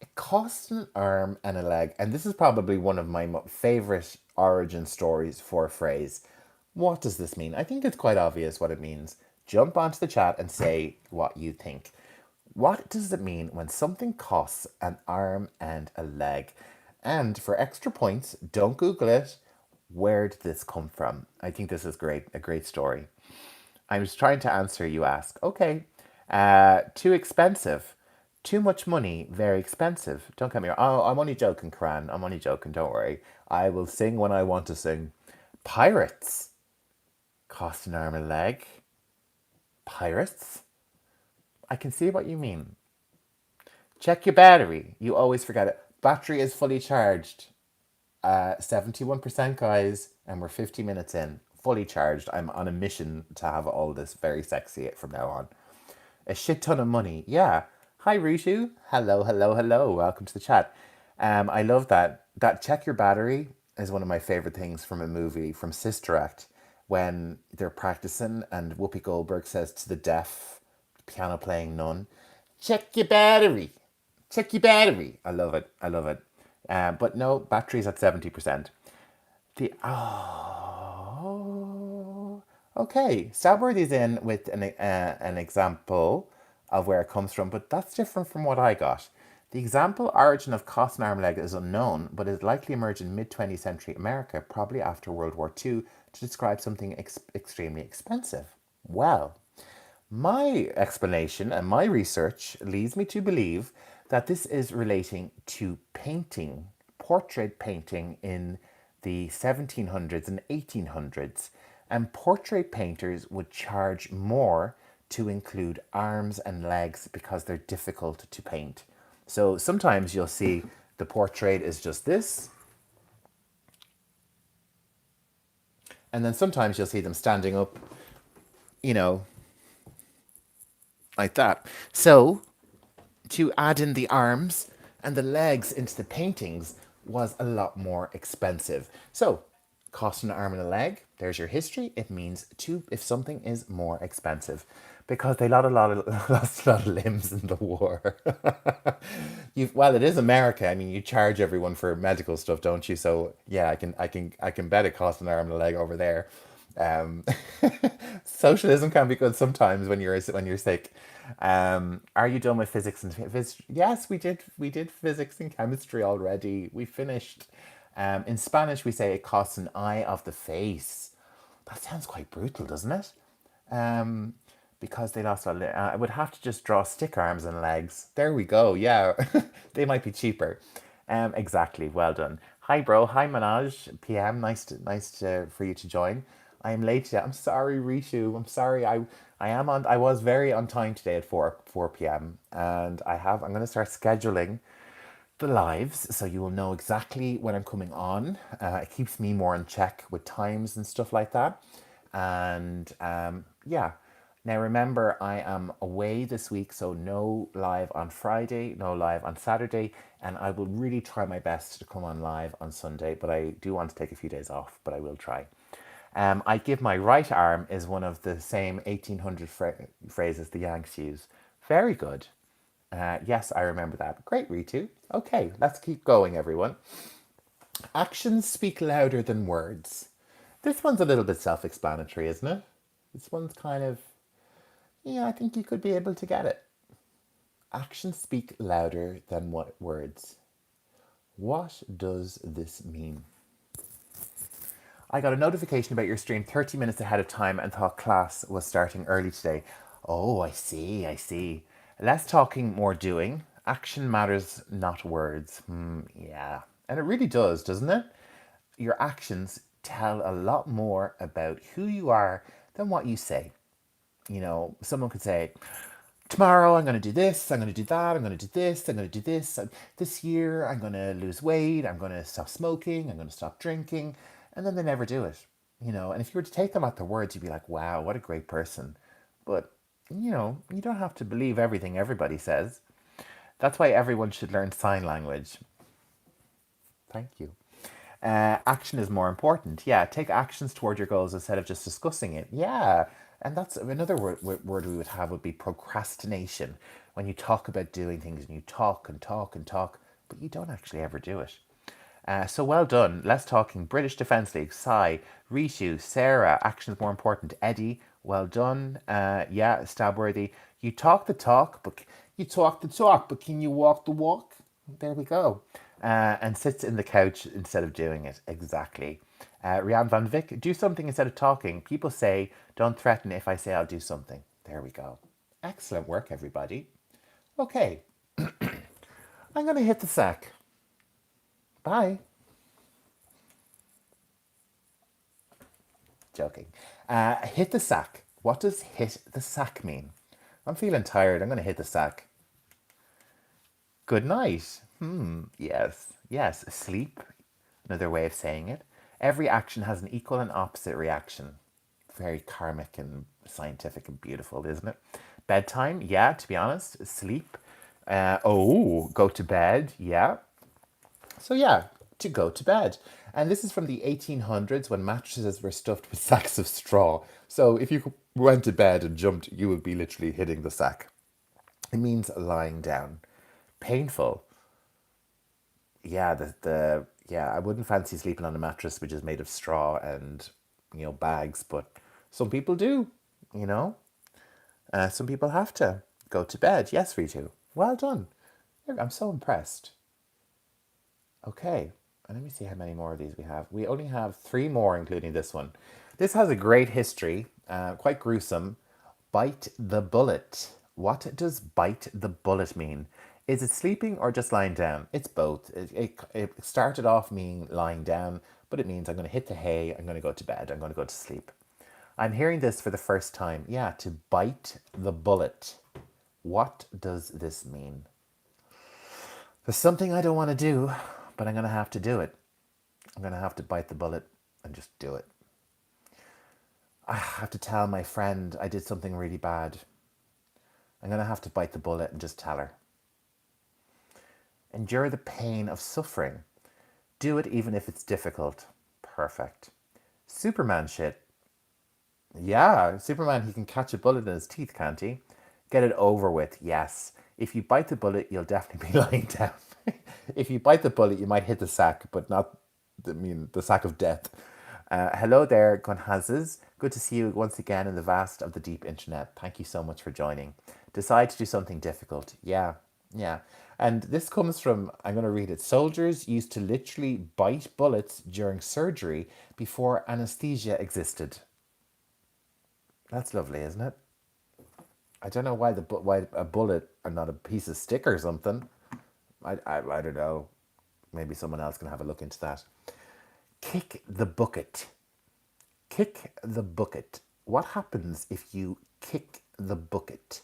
It costs an arm and a leg, and this is probably one of my favorite origin stories for a phrase. What does this mean? I think it's quite obvious what it means. Jump onto the chat and say what you think. What does it mean when something costs an arm and a leg? And for extra points, don't Google it. Where did this come from? I think this is great, a great story. I was trying to answer, you ask. Okay. Too expensive. Too much money, very expensive. Don't get me wrong. Oh, I'm only joking, Karan. I'm only joking. Don't worry. I will sing when I want to sing. Pirates. Cost an arm and a leg. Pirates? I can see what you mean. Check your battery. You always forget it. Battery is fully charged. 71%, guys, and we're 50 minutes in. Fully charged. I'm on a mission to have all this very sexy from now on. A shit ton of money. Yeah. Hi, Rishu. Hello, hello, hello. Welcome to the chat. I love that. That check your battery is one of my favorite things from a movie, from Sister Act, when they're practicing and Whoopi Goldberg says to the deaf piano playing nun, Check your battery. Check your battery. I love it. I love it. But no, battery's at 70%. The oh, okay. Stabword is in with an example of where it comes from, but that's different from what I got. The example origin of cost and arm leg is unknown, but is likely emerged in mid 20th century America, probably after World War II, to describe something extremely expensive. Well, my explanation and my research leads me to believe that this is relating to painting, portrait painting in the 1700s and 1800s. And portrait painters would charge more to include arms and legs because they're difficult to paint. So sometimes you'll see the portrait is just this, and then sometimes you'll see them standing up, you know, like that. So to add in the arms and the legs into the paintings was a lot more expensive. So, cost an arm and a leg, there's your history. It means to if something is more expensive. Because they lost a lot of limbs in the war. Well, it is America. I mean, you charge everyone for medical stuff, don't you? So yeah, I can bet it costs an arm and a leg over there. Um, Socialism can be good sometimes when you're sick. Are you done with physics and Yes, we did physics and chemistry already. We finished. In Spanish, we say it costs an eye of the face. That sounds quite brutal, doesn't it? Um, because they lost all. I would have to just draw stick arms and legs. There we go. Yeah, they might be cheaper. Exactly. Well done. Hi, bro. Hi, Manaj. PM. Nice for you to join. I am late today. I'm sorry, Rishu. I'm sorry. I am on. I was very on time today at four p.m. and I'm going to start scheduling the lives so you will know exactly when I'm coming on. It keeps me more in check with times and stuff like that. And yeah. Now remember, I am away this week, so no live on Friday, no live on Saturday, and I will really try my best to come on live on Sunday, but I do want to take a few days off, but I will try. I give my right arm is one of the same 1800 phrases the Yanks use. Very good. Yes, I remember that. Great, Ritu. Okay, let's keep going, everyone. Actions speak louder than words. This one's a little bit self explanatory, isn't it? This one's kind of, yeah, I think you could be able to get it. Actions speak louder than what words. What does this mean? I got a notification about your stream 30 minutes ahead of time and thought class was starting early today. Oh, I see, I see. Less talking, more doing. Action matters, not words. Yeah. And it really does, doesn't it? Your actions tell a lot more about who you are than what you say. Someone could say, tomorrow I'm going to do this, I'm going to do that, I'm going to do this, I'm going to do this. This year I'm going to lose weight, I'm going to stop smoking, I'm going to stop drinking. And then they never do it. And if you were to take them at their words, you'd be like, wow, what a great person. But, you don't have to believe everything everybody says. That's why everyone should learn sign language. Thank you. Action is more important. Yeah, take actions toward your goals instead of just discussing it. Yeah, and that's another word we would have would be procrastination. When you talk about doing things and you talk and talk and talk, but you don't actually ever do it. So well done. Less talking. British Defence League. Sai. Rishu. Sarah. Action is more important. Eddie. Well done. Yeah, Stabworthy. You talk the talk, but can you walk the walk? There we go. And sits in the couch instead of doing it. Exactly. Rian van Vick. Do something instead of talking. People say, don't threaten if I say I'll do something. There we go. Excellent work, everybody. Okay. I'm going to hit the sack. Bye. Joking. Hit the sack. What does hit the sack mean? I'm feeling tired. I'm going to hit the sack. Good night. Yes. Yes. Sleep. Another way of saying it. Every action has an equal and opposite reaction. Very karmic and scientific and beautiful, isn't it? Bedtime. Yeah, to be honest. Sleep. Go to bed. Yeah. So yeah, to go to bed. And this is from the 1800s when mattresses were stuffed with sacks of straw. So if you went to bed and jumped, you would be literally hitting the sack. It means lying down. Painful. Yeah, I wouldn't fancy sleeping on a mattress which is made of straw and bags, but some people do. You know, some people have to go to bed. Yes, Ritu. Well done. I'm so impressed. Okay, and let me see how many more of these we have. We only have three more, including this one. This has a great history, quite gruesome. Bite the bullet. What does bite the bullet mean? Is it sleeping or just lying down? It's both. It started off meaning lying down, but it means I'm going to hit the hay, I'm going to go to bed, I'm going to go to sleep. I'm hearing this for the first time. Yeah, to bite the bullet. What does this mean? There's something I don't want to do, but I'm going to have to do it. I'm going to have to bite the bullet and just do it. I have to tell my friend I did something really bad. I'm going to have to bite the bullet and just tell her. Endure the pain of suffering. Do it even if it's difficult. Perfect. Superman shit. Yeah, Superman, he can catch a bullet in his teeth, can't he? Get it over with, yes. If you bite the bullet, you'll definitely be lying down. If you bite the bullet, you might hit the sack, but not the sack of death. Hello there, Gunhazes. Good to see you once again in the vast of the deep internet. Thank you so much for joining. Decide to do something difficult. Yeah, yeah. And this comes from, I'm going to read it. Soldiers used to literally bite bullets during surgery before anesthesia existed. That's lovely, isn't it? I don't know why a bullet and not a piece of stick or something. I don't know. Maybe someone else can have a look into that. Kick the bucket. Kick the bucket. What happens if you kick the bucket?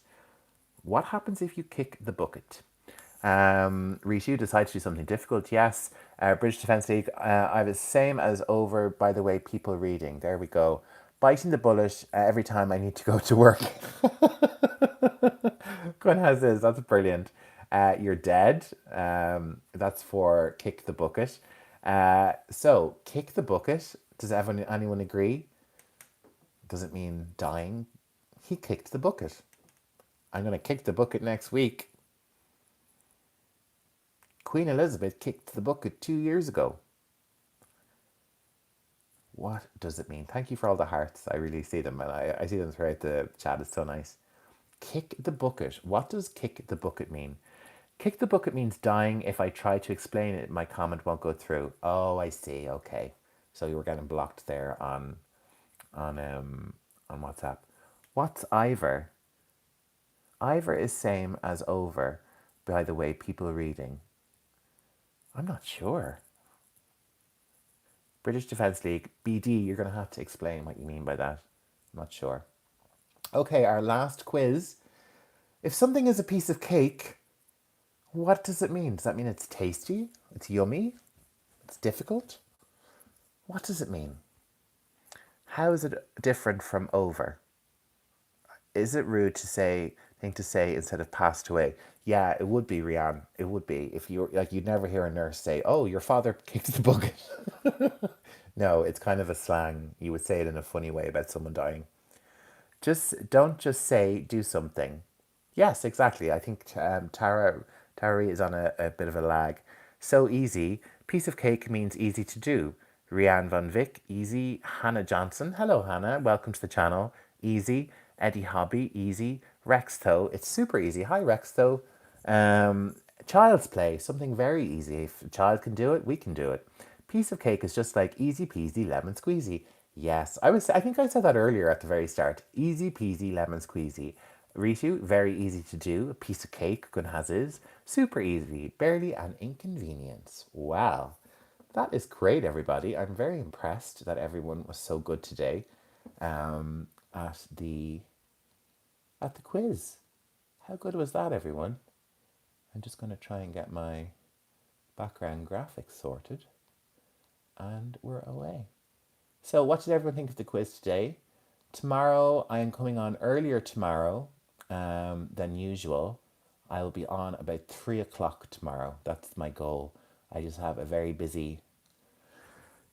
What happens if you kick the bucket? Rishu decides to do something difficult. Yes. British Defence League. I have the same as over, by the way, people reading. There we go. Biting the bullet every time I need to go to work. Gwen has this. That's brilliant. You're dead. That's for kick the bucket. So, kick the bucket. Does anyone agree? Does it mean dying? He kicked the bucket. I'm going to kick the bucket next week. Queen Elizabeth kicked the bucket 2 years ago. What does it mean? Thank you for all the hearts. I really see them, and I see them throughout the chat. It's so nice. Kick the bucket. What does kick the bucket mean? Kick the bucket means dying. If I try to explain it, my comment won't go through. Oh, I see. Okay. So you were getting blocked there on WhatsApp. What's Ivor? Ivor is same as over, by the way, people reading. I'm not sure. British Defence League, BD, you're going to have to explain what you mean by that. I'm not sure. Okay, our last quiz. If something is a piece of cake, what does it mean? Does that mean it's tasty? It's yummy? It's difficult? What does it mean? How is it different from over? Is it rude to say instead of passed away? Yeah, it would be, Rianne. It would be. If you're like, you'd never hear a nurse say, "Oh, your father kicked the bucket." No, it's kind of a slang. You would say it in a funny way about someone dying. Don't just say, do something. Yes, exactly. I think Tara is on a bit of a lag. So easy. Piece of cake means easy to do. Rianne Van Vick, easy. Hannah Johnson, hello Hannah, welcome to the channel. Easy. Eddie Hobby, easy. Rex Though, it's super easy. Hi Rex Though. Child's play, something very easy. If a child can do it, we can do it. Piece of cake is just like easy peasy lemon squeezy. Yes, I think I said that earlier at the very start. Easy peasy lemon squeezy. Ritu, very easy to do. A piece of cake, good as is. Super easy, barely an inconvenience. Wow. That is great, everybody. I'm very impressed that everyone was so good today at the quiz. How good was that, everyone? I'm just going to try and get my background graphics sorted, and we're away. So, what did everyone think of the quiz today? Tomorrow, I am coming on earlier tomorrow than usual. I will be on about 3 o'clock tomorrow. That's my goal. I just have a very busy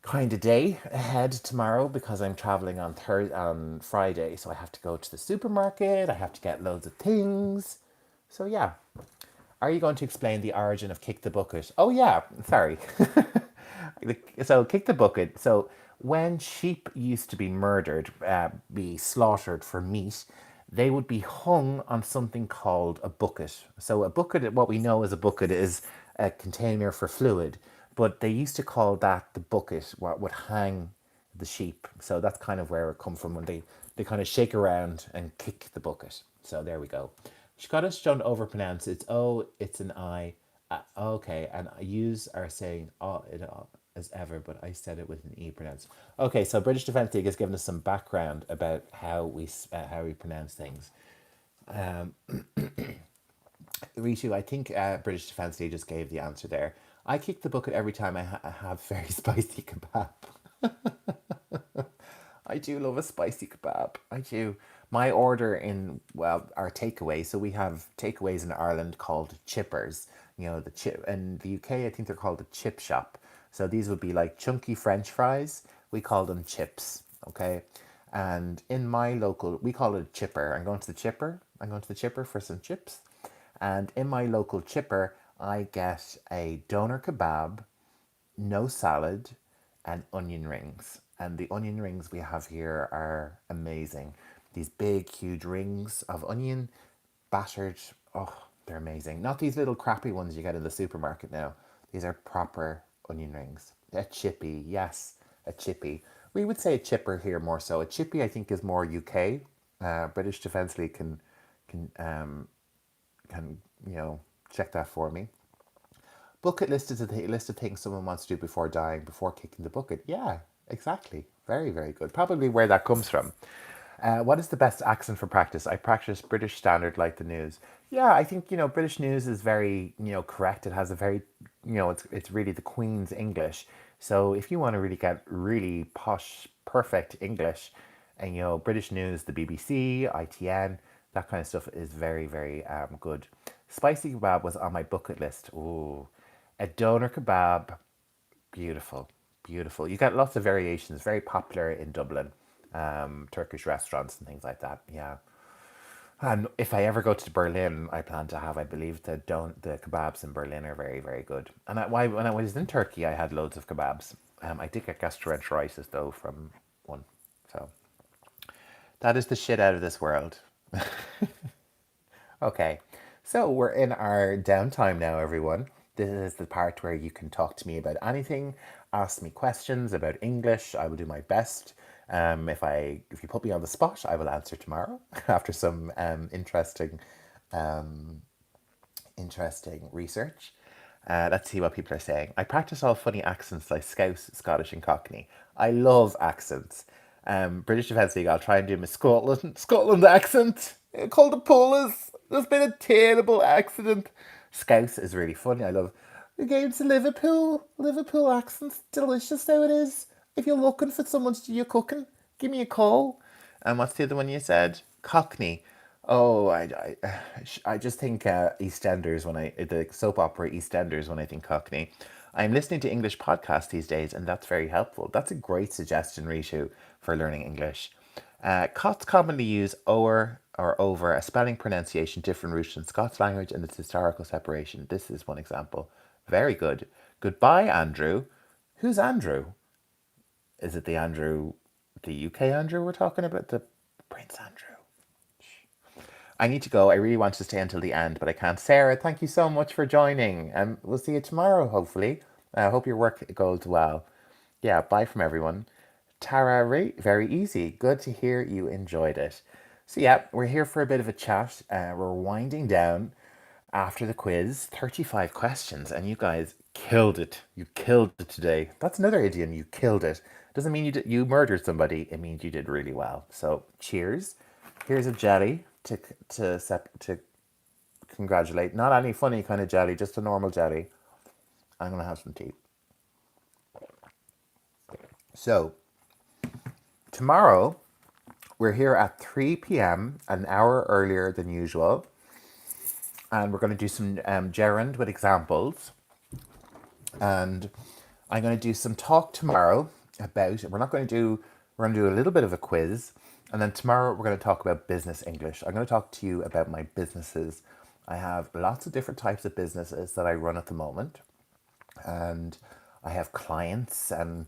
kind of day ahead tomorrow because I'm traveling on Friday, so I have to go to the supermarket. I have to get loads of things. So yeah, are you going to explain the origin of kick the bucket? Oh yeah, sorry. So kick the bucket. So when sheep used to be murdered, be slaughtered for meat, they would be hung on something called a bucket. So a bucket, what we know as a bucket, is a container for fluid, but they used to call that the bucket, what would hang the sheep. So that's kind of where it come from when they kind of shake around and kick the bucket. So there we go. Scottish don't overpronounce. It's O, it's an I. Okay, and use are saying oh it as ever, but I said it with an E pronounced. Okay, so British Defence League has given us some background about how we pronounce things. Rishu, I think British Defence League just gave the answer there. I kick the bucket every time I have very spicy kebab. I do love a spicy kebab. I do. My order in, well, our takeaway. So we have takeaways in Ireland called chippers. You know, the chip in the UK, I think they're called a chip shop. So these would be like chunky French fries. We call them chips. Okay. And in my local, we call it a chipper. I'm going to the chipper. I'm going to the chipper for some chips. And in my local chipper, I get a doner kebab, no salad, and onion rings. And the onion rings we have here are amazing. These big, huge rings of onion, battered. Oh, they're amazing. Not these little crappy ones you get in the supermarket now. These are proper onion rings. A chippy, yes, a chippy. We would say a chipper here more so. A chippy, I think, is more UK. British Defence League can check that for me. Bucket list is a list of things someone wants to do before dying, before kicking the bucket. Yeah, exactly. Very, very good. Probably where that comes from. What is the best accent for practice? I practice British Standard like the news. Yeah, I think British news is very correct. It has a very it's really the Queen's English. So if you want to really get really posh, perfect English, and British news, the BBC, ITN, that kind of stuff is very very good. Spicy kebab was on my bucket list. Ooh, a doner kebab. Beautiful, beautiful. You get lots of variations. Very popular in Dublin, Turkish restaurants and things like that. Yeah. And if I ever go to Berlin, I plan to have. I believe the kebabs in Berlin are very very good. And when I was in Turkey, I had loads of kebabs. I did get gastroenteritis though from one. So that is the shit out of this world. Okay, so we're in our downtime now, everyone. This is the part where you can talk to me about anything, ask me questions about English. I will do my best. If you put me on the spot, I will answer tomorrow after some interesting research. Let's see what people are saying. I practice all funny accents like Scouse, Scottish, and Cockney. I love accents. British Defence League, I'll try and do my Scotland accent. Called the police. There's been a terrible accident. Scouse is really funny. I love the game to Liverpool. Liverpool accent's delicious how it is. If you're looking for someone to do your cooking, give me a call. And what's the other one you said? Cockney. Oh, I just think EastEnders when the soap opera EastEnders when I think Cockney. I'm listening to English podcasts these days, and that's very helpful. That's a great suggestion, Rishu, for learning English. Scots commonly use o'er or over, a spelling pronunciation different roots in Scots language and its historical separation. This is one example. Very good. Goodbye, Andrew. Who's Andrew? Is it the UK Andrew we're talking about? The Prince Andrew. I need to go. I really want to stay until the end, but I can't. Sarah, thank you so much for joining. And we'll see you tomorrow, hopefully. I hope your work goes well. Yeah, bye from everyone. Tara, very easy. Good to hear you enjoyed it. So, yeah, we're here for a bit of a chat. We're winding down after the quiz. 35 questions, and you guys killed it. You killed it today. That's another idiom. You killed it. Doesn't mean you murdered somebody. It means you did really well. So, cheers. Here's a jelly to congratulate. Not any funny kind of jelly, just a normal jelly. I'm gonna have some tea. So tomorrow we're here at 3 p.m. an hour earlier than usual, and we're going to do some gerund with examples, and I'm going to do some talk tomorrow about. We're going to do a little bit of a quiz, and then tomorrow we're going to talk about business English. I'm going to talk to you about my businesses I have lots of different types of businesses that I run at the moment, and I have clients, and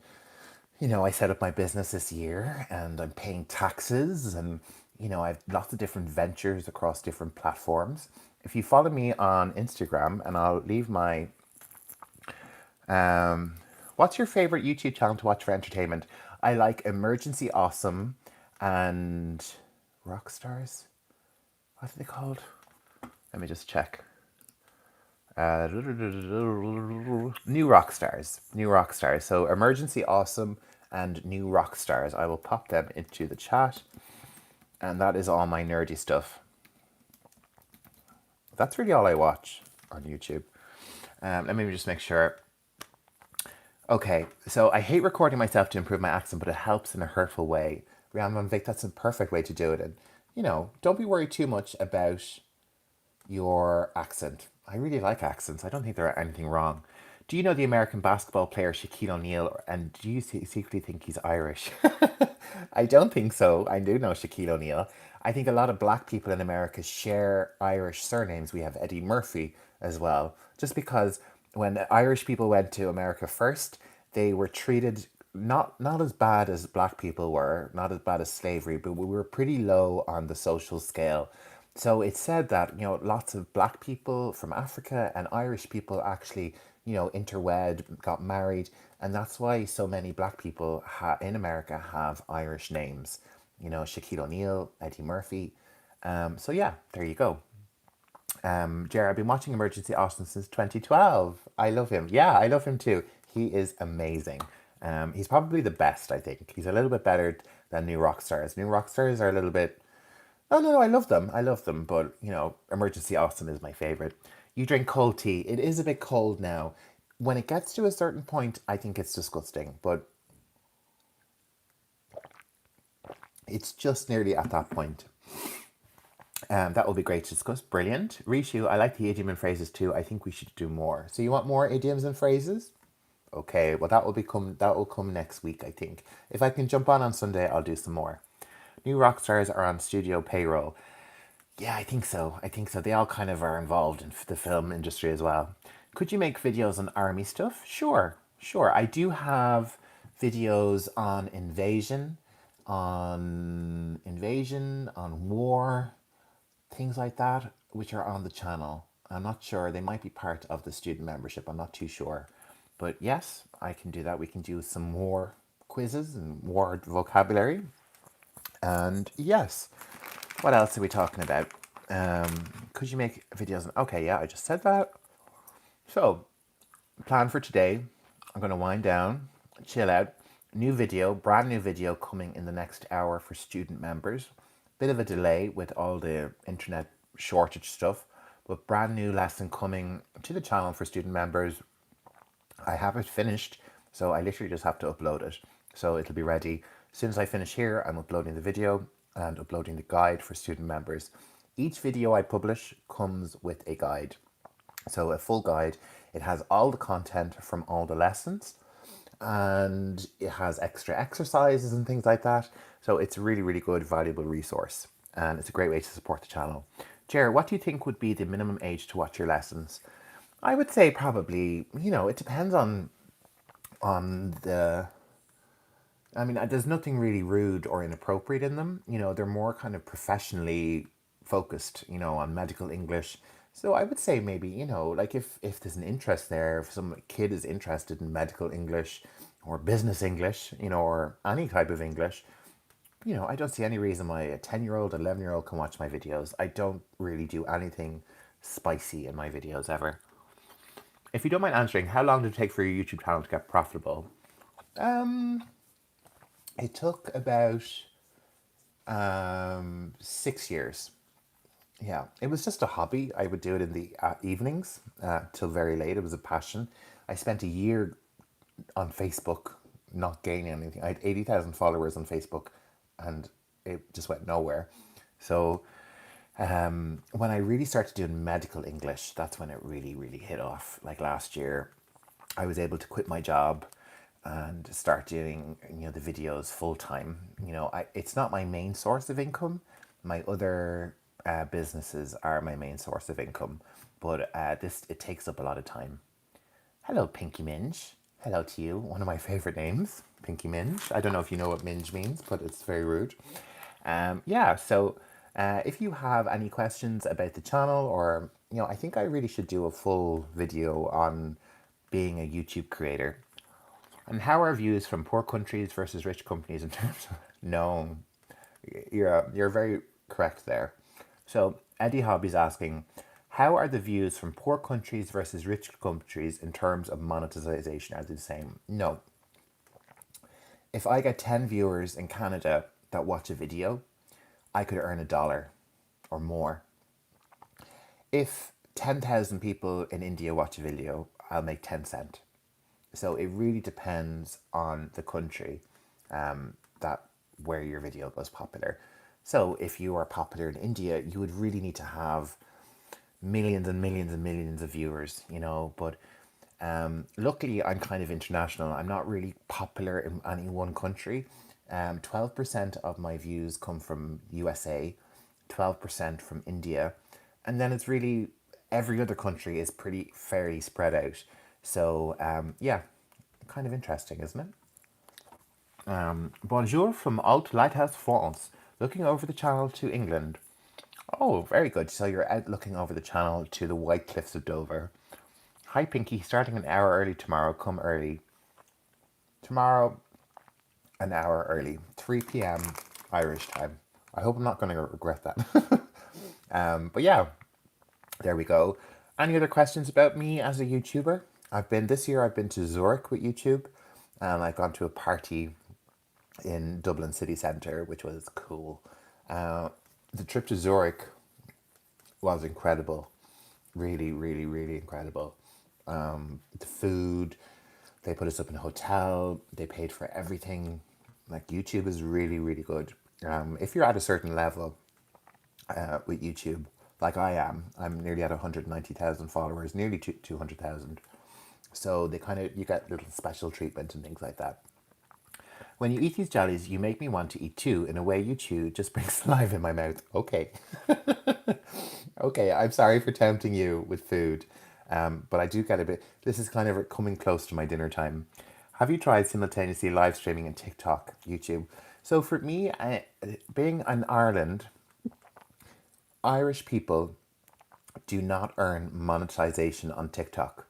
I set up my business this year and I'm paying taxes, and I have lots of different ventures across different platforms. If you follow me on Instagram, and I'll leave my what's your favorite YouTube channel to watch for entertainment? I like Emergency Awesome and Rockstars. What are they called? Let me just check. New rock stars, new rock stars. So Emergency Awesome and New Rock Stars. I will pop them into the chat, and that is all my nerdy stuff. That's really all I watch on YouTube. Let me just make sure. Okay, so I hate recording myself to improve my accent, but it helps in a hurtful way. Rihanna Van Vick, that's a perfect way to do it. And don't be worried too much about your accent. I really like accents. I don't think there are anything wrong. Do you know the American basketball player Shaquille O'Neal, and do you secretly think he's Irish? I don't think so. I do know Shaquille O'Neal. I think a lot of black people in America share Irish surnames. We have Eddie Murphy as well. Just because when Irish people went to America first, they were treated not as bad as black people were, not as bad as slavery, but we were pretty low on the social scale. So it's said that lots of black people from Africa and Irish people actually interwed, got married, and that's why so many black people in America have Irish names. Shaquille O'Neal, Eddie Murphy. So yeah, there you go. Jerry, I've been watching Emergency Austin since 2012. I love him. Yeah, I love him too. He is amazing. He's probably the best, I think. He's a little bit better than New Rock Stars. New Rock Stars are a little bit. Oh, no, I love them. I love them. But, Emergency Austin is my favorite. You drink cold tea. It is a bit cold now. When it gets to a certain point, I think it's disgusting. But it's just nearly at that point. That will be great to discuss. Brilliant. Rishu, I like the idiom and phrases too. I think we should do more. So you want more idioms and phrases? Okay, well that will come next week, I think. If I can jump on Sunday, I'll do some more. New rock stars are on studio payroll. Yeah, I think so. I think so. They all kind of are involved in the film industry as well. Could you make videos on army stuff? Sure, sure. I do have videos on invasion, on war, things like that, which are on the channel. I'm not sure. They might be part of the student membership. I'm not too sure. But yes, I can do that. We can do some more quizzes and more vocabulary. And yes, what else are we talking about? Could you make videos? Okay, yeah, I just said that. So, plan for today. I'm going to wind down, chill out. New video, brand new video coming in the next hour for student members. Bit of a delay with all the internet shortage stuff, but brand new lesson coming to the channel for student members. I have it finished, so I literally just have to upload it. So it'll be ready. As soon as I finish here, I'm uploading the video and uploading the guide for student members. Each video I publish comes with a guide. So a full guide. It has all the content from all the lessons, and it has extra exercises and things like that. So it's a really, really good, valuable resource, and it's a great way to support the channel. Jer, what do you think would be the minimum age to watch your lessons? I would say probably, it depends on the. I mean, there's nothing really rude or inappropriate in them. They're more kind of professionally focused, on medical English. So I would say maybe, like if there's an interest there, if some kid is interested in medical English or business English, or any type of English, I don't see any reason why a 10-year-old, 11-year-old can watch my videos. I don't really do anything spicy in my videos ever. If you don't mind answering, how long did it take for your YouTube channel to get profitable? It took about 6 years. Yeah, it was just a hobby. I would do it in the evenings till very late. It was a passion. I spent a year on Facebook not gaining anything. I had 80,000 followers on Facebook, and it just went nowhere. So when I really started doing medical English, that's when it really, really hit off. Like last year, I was able to quit my job and start doing the videos full time. It's not my main source of income. My other businesses are my main source of income, but it takes up a lot of time. Hello, Pinky Minge. Hello to you. One of my favorite names, Pinky Minge. I don't know if you know what minge means, but it's very rude. Yeah, so if you have any questions about the channel, or, I think I really should do a full video on being a YouTube creator. And how are views from poor countries versus rich companies in terms of... No, you're very correct there. So Eddie Hobby's asking, how are the views from poor countries versus rich countries in terms of monetization? Are they the same? No. If I get 10 viewers in Canada that watch a video, I could earn $1 or more. If 10,000 people in India watch a video, I'll make 10 cents. So it really depends on the country that where your video goes popular. So if you are popular in India, you would really need to have millions and millions and millions of viewers, but luckily I'm kind of international. I'm not really popular in any one country. 12% of my views come from USA, 12% from India, and then it's really every other country is pretty fairly spread out. So yeah, kind of interesting, isn't it? Bonjour from Alt Lighthouse, France. Looking over the channel to England. Oh, very good. So you're out looking over the channel to the White Cliffs of Dover. Hi, Pinky. Starting an hour early tomorrow. Come early. Tomorrow, an hour early. 3 p.m. Irish time. I hope I'm not going to regret that. But yeah, there we go. Any other questions about me as a YouTuber? This year I've been to Zurich with YouTube, and I've gone to a party in Dublin city centre, which was cool. The trip to Zurich was incredible. Really, really, really incredible. The food, they put us up in a hotel, they paid for everything. Like, YouTube is really, really good. If you're at a certain level with YouTube, like I'm nearly at 190,000 followers, nearly 200,000. So you get little special treatment and things like that. When you eat these jellies, you make me want to eat too. In a way you chew just brings saliva in my mouth. Okay. Okay, I'm sorry for tempting you with food. But I do get a bit... This is kind of coming close to my dinner time. Have you tried simultaneously live streaming in TikTok, YouTube? So for me, being in Ireland, Irish people do not earn monetization on TikTok.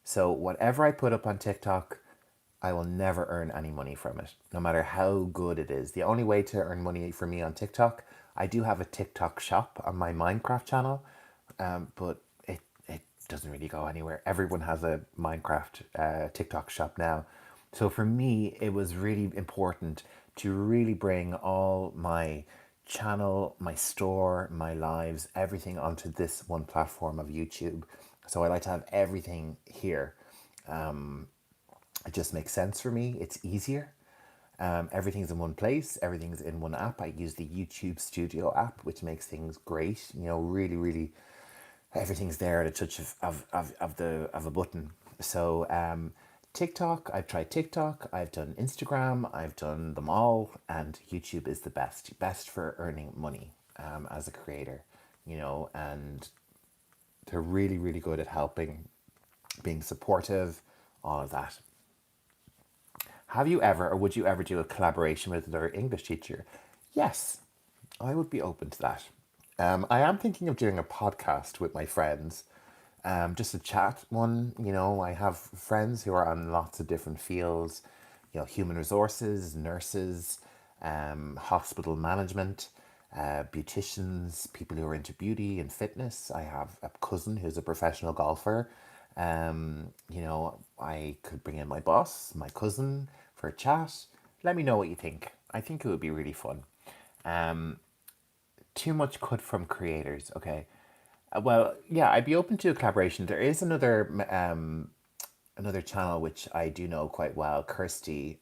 So whatever I put up on TikTok, I will never earn any money from it, no matter how good it is. The only way to earn money for me on TikTok, I do have a TikTok shop on my Minecraft channel, but it doesn't really go anywhere. Everyone has a Minecraft TikTok shop now. So for me, it was really important to really bring all my channel, my store, my lives, everything onto this one platform of YouTube. So I like to have everything here. It just makes sense for me. It's easier. Everything's in one place. Everything's in one app. I use the YouTube Studio app, which makes things great. Really, really, everything's there at a touch of a button. So TikTok, I've tried TikTok. I've done Instagram. I've done them all, and YouTube is the best for earning money as a creator. And they're really, really good at helping, being supportive, all of that. Have you ever, or would you ever do a collaboration with another English teacher? Yes, I would be open to that. I am thinking of doing a podcast with my friends, just a chat one. I have friends who are on lots of different fields, human resources, nurses, hospital management, beauticians, people who are into beauty and fitness. I have a cousin who's a professional golfer. I could bring in my boss, my cousin, for a chat. Let me know what you think. I think it would be really fun. Too much cut from creators. Okay. Well, yeah, I'd be open to a collaboration. There is another channel which I do know quite well, Kirsty.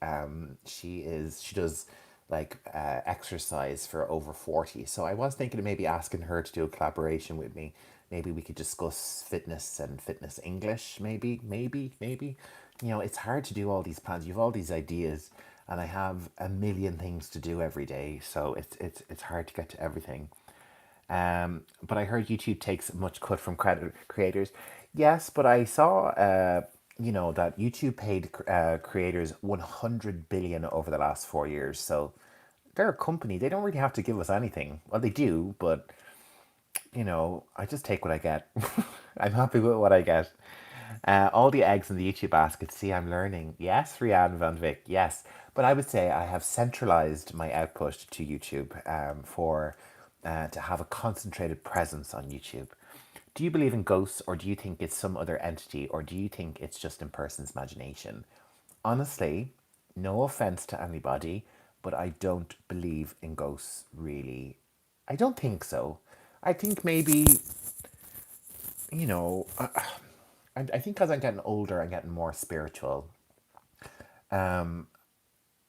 She does like exercise for over 40. So I was thinking of maybe asking her to do a collaboration with me. Maybe we could discuss fitness and fitness English. Maybe. It's hard to do all these plans. You have all these ideas, and I have a million things to do every day. So it's hard to get to everything. But I heard YouTube takes much cut from creators. Yes, but I saw, that YouTube paid creators 100 billion over the last 4 years. So they're a company. They don't really have to give us anything. Well, they do, but I just take what I get. I'm happy with what I get. All the eggs in the YouTube basket. See, I'm learning. Yes, Rianne Van Vick. Yes, but I would say I have centralized my output to YouTube for to have a concentrated presence on YouTube. Do you believe in ghosts, or do you think it's some other entity, or do you think it's just in person's imagination? Honestly, no offense to anybody, but I don't believe in ghosts really. I don't think so. I think maybe, you know, I, I think as I'm getting older, I'm getting more spiritual. And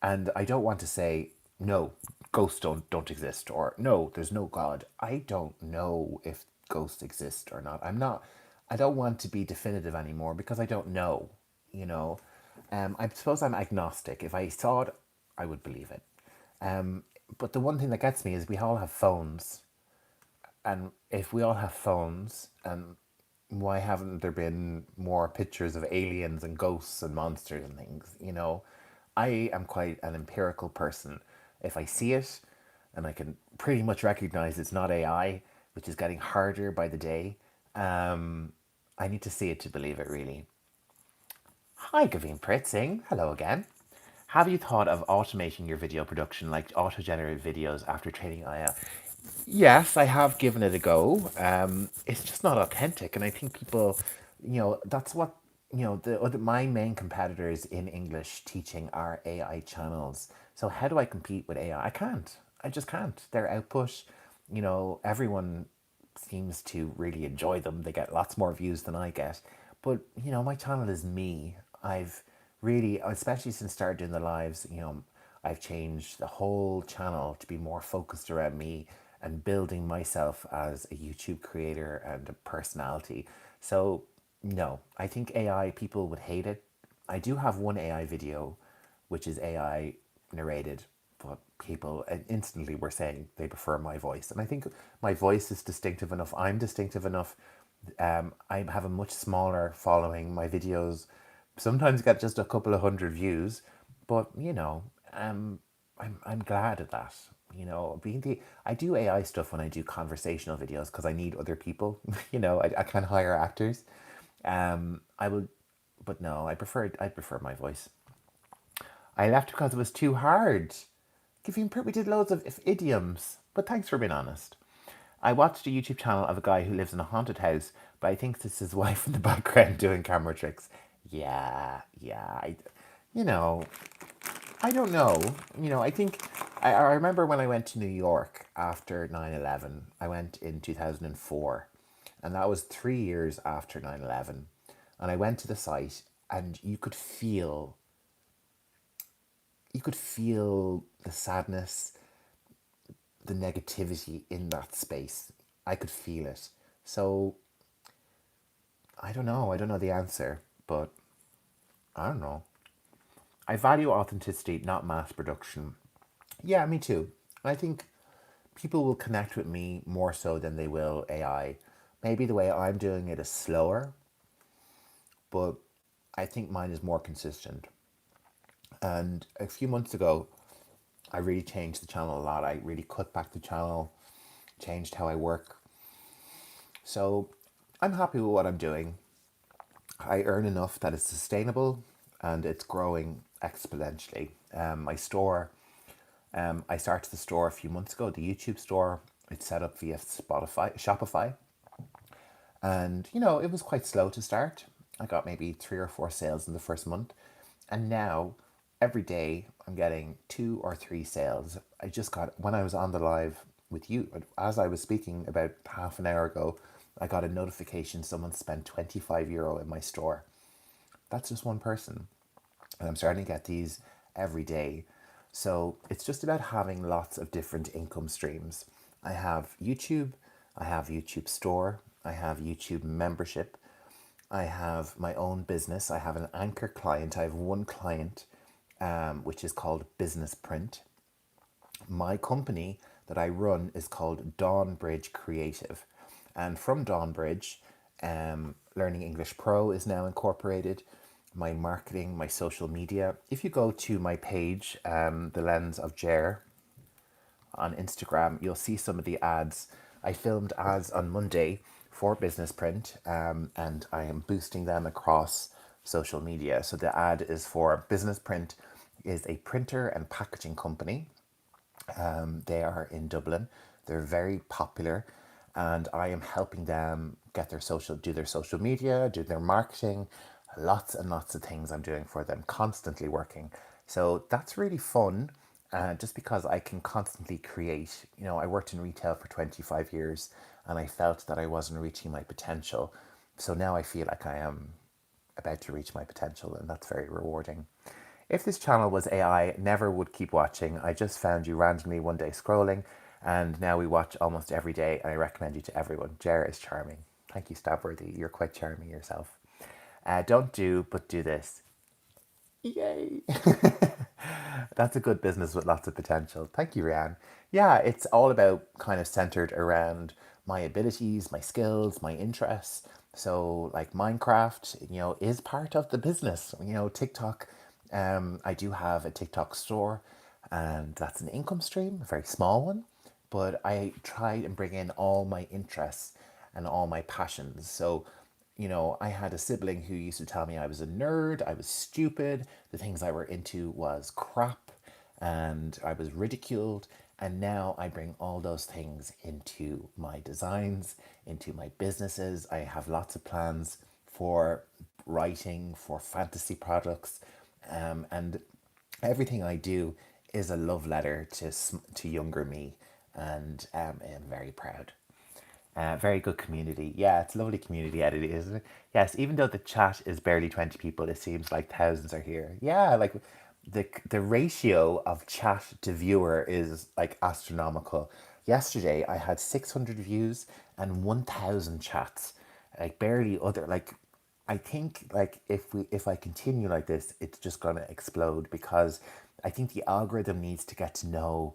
I don't want to say, no, ghosts don't exist, or no, there's no God. I don't know if ghosts exist or not. I don't want to be definitive anymore because I don't know, you know. I suppose I'm agnostic. If I saw it, I would believe it. Um, but the one thing that gets me is we all have phones, and if we all have phones, and why haven't there been more pictures of aliens and ghosts and monsters and things? I am quite an empirical person. If I see it, and I can pretty much recognize it's not AI, which is getting harder by the day, I need to see it to believe it, really. Hi, Gavin Pritzing. Hello again. Have you thought of automating your video production, like auto-generated videos after training AI? Yes, I have given it a go. It's just not authentic, and I think people, that's what my main competitors in English teaching are AI channels. So how do I compete with AI? I can't. I just can't. Their output, everyone seems to really enjoy them. They get lots more views than I get. But, my channel is me. I've really, especially since started doing the lives, I've changed the whole channel to be more focused around me and building myself as a YouTube creator and a personality. So, no, I think AI, people would hate it. I do have one AI video, which is AI narrated, but people instantly were saying they prefer my voice. And I think my voice is distinctive enough. I'm distinctive enough. I have a much smaller following. My videos sometimes get just a couple of hundred views, but I'm glad at that. I do AI stuff when I do conversational videos because I need other people. I can't hire actors. I would, but no, I prefer my voice. I left because it was too hard. We did loads of idioms, but thanks for being honest. I watched a YouTube channel of a guy who lives in a haunted house, but I think it's his wife in the background doing camera tricks. Yeah, yeah. You know, I don't know. I think I remember when I went to New York after 9/11. I went in 2004, and that was 3 years after 9/11. And I went to the site, and you could feel the sadness, the negativity in that space. I could feel it. So I don't know. I don't know the answer, but I don't know. I value authenticity, not mass production. Yeah, me too. I think people will connect with me more so than they will AI. Maybe the way I'm doing it is slower, but I think mine is more consistent. And a few months ago, I really changed the channel a lot. I really cut back the channel, changed how I work. So I'm happy with what I'm doing. I earn enough that it's sustainable and it's growing exponentially. My store, I started the store a few months ago, the YouTube store. It's set up via Shopify. And, it was quite slow to start. I got maybe 3 or 4 sales in the first month. And now, every day, I'm getting 2 or 3 sales. I just got, when I was on the live with you, as I was speaking about half an hour ago, I got a notification someone spent €25 in my store. That's just one person. And I'm starting to get these every day. So it's just about having lots of different income streams. I have YouTube, I have YouTube Store, I have YouTube Membership, I have my own business. I have an anchor client. I have one client, which is called Business Print. My company that I run is called Dawnbridge Creative. And from Dawnbridge, Learning English Pro is now incorporated. My marketing, my social media. If you go to my page, The Lens of Jer, on Instagram, you'll see some of the ads. I filmed ads on Monday for Business Print, and I am boosting them across social media. So the ad is for Business Print, is a printer and packaging company. They are in Dublin. They're very popular, and I am helping them get their do their social media, do their marketing, lots and lots of things I'm doing for them, constantly working. So that's really fun, just because I can constantly create. I worked in retail for 25 years, and I felt that I wasn't reaching my potential. So now I feel like I am about to reach my potential, and that's very rewarding. If this channel was AI, never would keep watching. I just found you randomly one day scrolling, and now we watch almost every day, and I recommend you to everyone. Jer is charming. Thank you, Stabworthy. You're quite charming yourself. Don't do, but do this. Yay! That's a good business with lots of potential. Thank you, Rianne. Yeah, it's all about kind of centered around my abilities, my skills, my interests. So, like Minecraft, is part of the business. TikTok. I do have a TikTok store, and that's an income stream, a very small one. But I try and bring in all my interests and all my passions. So I had a sibling who used to tell me I was a nerd, I was stupid, the things I were into was crap, and I was ridiculed. And now I bring all those things into my designs, into my businesses. I have lots of plans for writing, for fantasy products, and everything I do is a love letter to younger me, and I'm very proud. Very good community. Yeah, it's a lovely community editing, isn't it? Yes, even though the chat is barely 20 people, it seems like thousands are here. Yeah, like the ratio of chat to viewer is like astronomical. Yesterday I had 600 views and 1,000 chats. Like barely other like I think like if I continue like this, it's just gonna explode because I think the algorithm needs to get to know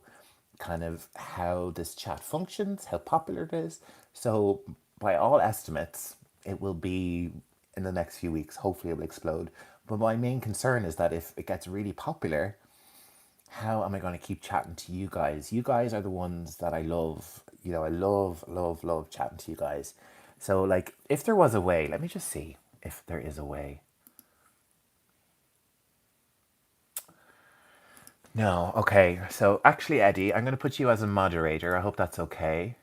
kind of how this chat functions, how popular it is. So, by all estimates, it will be in the next few weeks. Hopefully, it will explode. But my main concern is that if it gets really popular, how am I going to keep chatting to you guys? You guys are the ones that I love. I love, love, love chatting to you guys. So, like, if there was a way, let me just see if there is a way. No, okay. So, actually, Eddie, I'm going to put you as a moderator. I hope that's okay.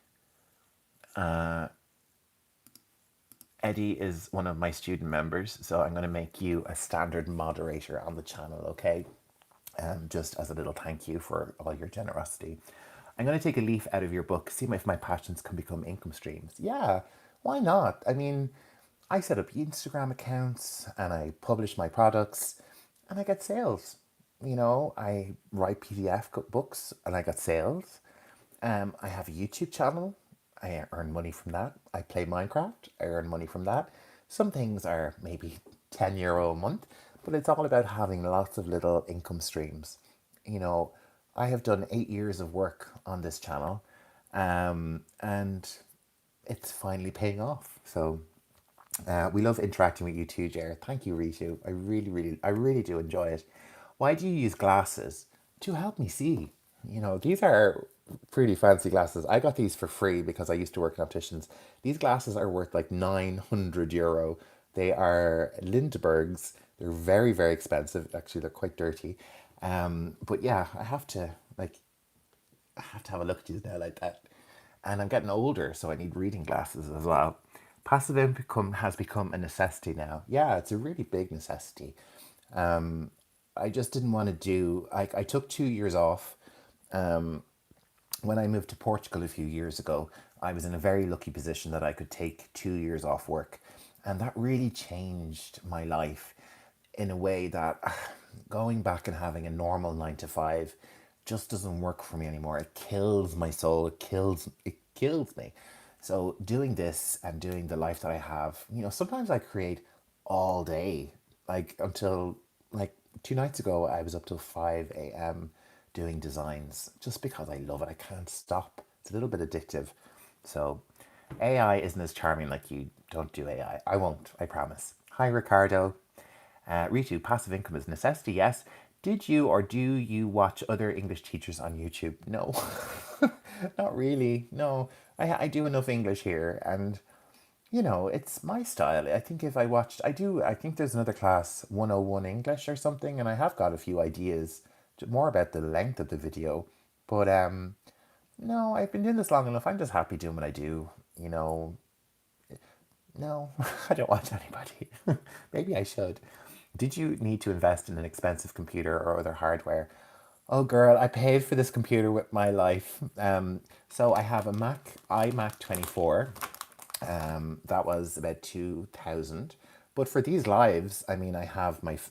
Eddie is one of my student members, so I'm going to make you a standard moderator on the channel, okay? Just as a little thank you for all your generosity. I'm going to take a leaf out of your book, see if my passions can become income streams. Yeah, why not? I mean, I set up Instagram accounts and I publish my products and I get sales. I write PDF books and I get sales. I have a YouTube channel. I earn money from that. I play Minecraft. I earn money from that. Some things are maybe €10 a month, but it's all about having lots of little income streams. You know, I have done 8 years of work on this channel, and it's finally paying off. So we love interacting with you too, Jared. Thank you, Ritu. I really do enjoy it. Why do you use glasses? To help me see. These are pretty fancy glasses. I got these for free because I used to work in opticians. These glasses are worth like €900. They are Lindberghs. They're very, very expensive. Actually, they're quite dirty. But yeah, I have to have a look at these now like that. And I'm getting older, so I need reading glasses as well. Passive income has become a necessity now. Yeah, it's a really big necessity. I just didn't want to do. I took 2 years off. When I moved to Portugal a few years ago, I was in a very lucky position that I could take 2 years off work. And that really changed my life in a way that going back and having a normal 9 to 5 just doesn't work for me anymore. It kills my soul. It kills me. So doing this and doing the life that I have, sometimes I create all day, like until like 2 nights ago, I was up till 5 a.m. doing designs just because I love it. I can't stop. It's a little bit addictive. So AI isn't as charming like you. Don't do AI. I won't, I promise. Hi, Ricardo. Ritu, passive income is a necessity, yes. Did you or do you watch other English teachers on YouTube? No, not really. No, I do enough English here, and it's my style. I think if I watched, I think there's another class, 101 English or something, and I have got a few ideas more about the length of the video. But no, I've been doing this long enough. I'm just happy doing what I do. No, I don't watch anybody. Maybe I should. Did you need to invest in an expensive computer or other hardware? Oh, girl, I paid for this computer with my life. So I have a iMac 24. That was about 2,000. But for these lives, I mean,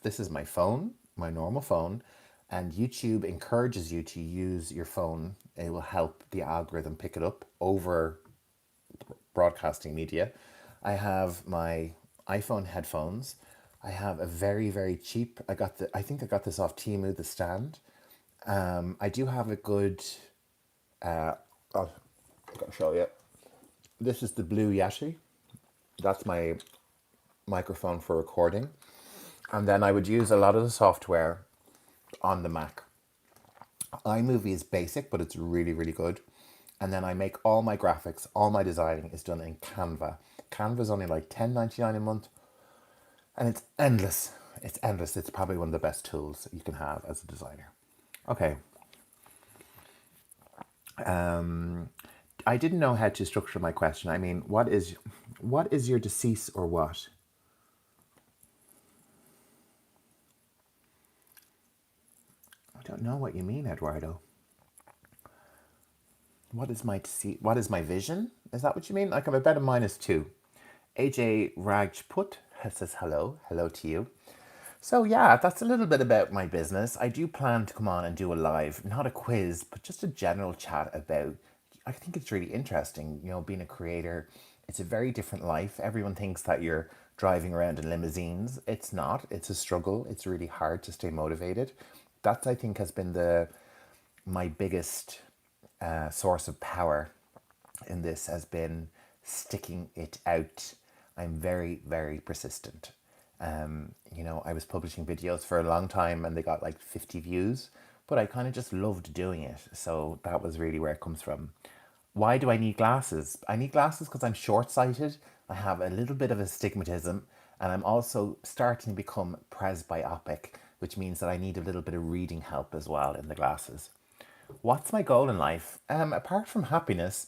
this is my phone, my normal phone, and YouTube encourages you to use your phone. It will help the algorithm pick it up over broadcasting media. I have my iPhone headphones. I have a very, very cheap, I think I got this off Temu, the stand. I do have a good, oh, I gotta show you. This is the Blue Yeti. That's my microphone for recording. And then I would use a lot of the software on the Mac. iMovie is basic, but it's really, really good. And then I make all my graphics, all my designing is done in Canva. Canva's only like $10.99 a month, and it's endless. It's endless. It's probably one of the best tools you can have as a designer. Okay. I didn't know how to structure my question. I mean, what is your decease or what? I don't know what you mean, Eduardo. What is my decease? What is my vision? Is that what you mean? Like I'm about a -2. AJ Rajput says hello. Hello to you. So yeah, that's a little bit about my business. I do plan to come on and do a live, not a quiz, but just a general chat about, I think it's really interesting, being a creator. It's a very different life. Everyone thinks that you're driving around in limousines. It's not. It's a struggle. It's really hard to stay motivated. That I think has been my biggest source of power in this has been sticking it out. I'm very, very persistent. I was publishing videos for a long time and they got like 50 views, but I kind of just loved doing it. So that was really where it comes from. Why do I need glasses? I need glasses because I'm short sighted. I have a little bit of astigmatism, and I'm also starting to become presbyopic, which means that I need a little bit of reading help as well in the glasses. What's my goal in life? Apart from happiness,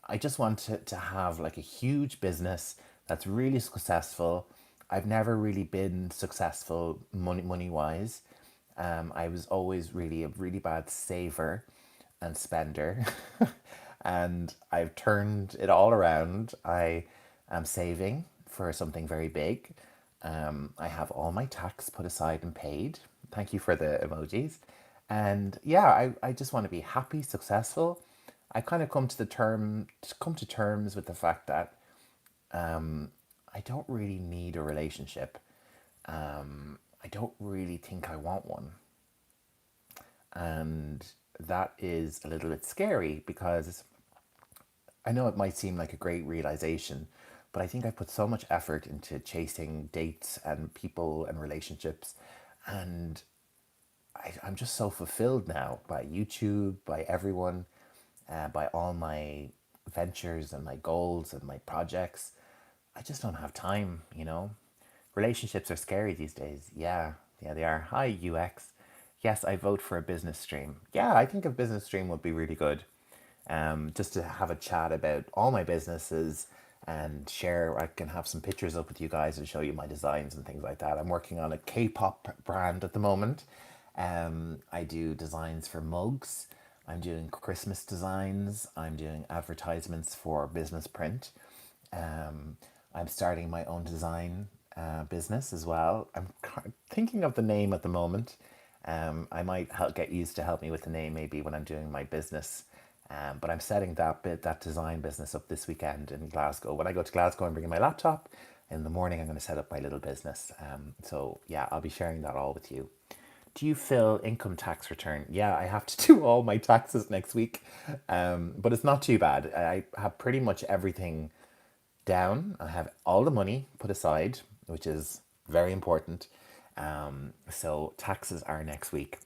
I just want to have like a huge business that's really successful. I've never really been successful money wise. I was always really a really bad saver and spender, and I've turned it all around. I am saving for something very big. I have all my tax put aside and paid. Thank you for the emojis. And yeah, I just want to be happy, successful. I kind of come to terms with the fact that I don't really need a relationship. I don't really think I want one. And that is a little bit scary because I know it might seem like a great realization, but I think I put so much effort into chasing dates and people and relationships, and I'm just so fulfilled now by YouTube, by everyone, by all my ventures and my goals and my projects. I just don't have time. Relationships are scary these days. Yeah, yeah, they are. Hi, UX. Yes, I vote for a business stream. Yeah, I think a business stream would be really good. Just to have a chat about all my businesses and share. I can have some pictures up with you guys and show you my designs and things like that. I'm working on a K-pop brand at the moment. I do designs for mugs. I'm doing Christmas designs. I'm doing advertisements for business print. I'm starting my own design business as well. I'm thinking of the name at the moment. I might get used to help me with the name maybe when I'm doing my business. But I'm setting that design business up this weekend in Glasgow. When I go to Glasgow, I'm bringing my laptop. In the morning, I'm going to set up my little business. So yeah, I'll be sharing that all with you. Do you fill income tax return? Yeah, I have to do all my taxes next week, but it's not too bad. I have pretty much everything down. I have all the money put aside, which is very important. So taxes are next week.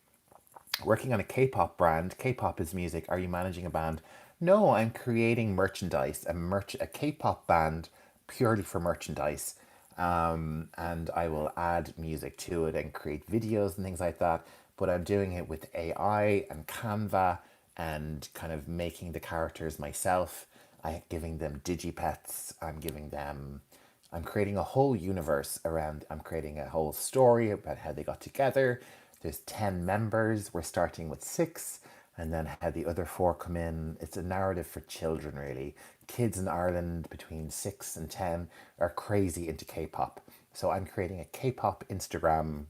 Working on a K-pop brand. K-pop is music. Are you managing a band? No, I'm creating merchandise. A K-pop band purely for merchandise. And I will add music to it and create videos and things like that. But I'm doing it with AI and Canva and kind of making the characters myself. I'm giving them digipets. I'm creating a whole universe around, I'm creating a whole story about how they got together. There's 10 members. We're starting with 6, and then how the other 4 come in. It's a narrative for children, really. Kids in Ireland between 6 and 10 are crazy into K-pop. So I'm creating a K-pop Instagram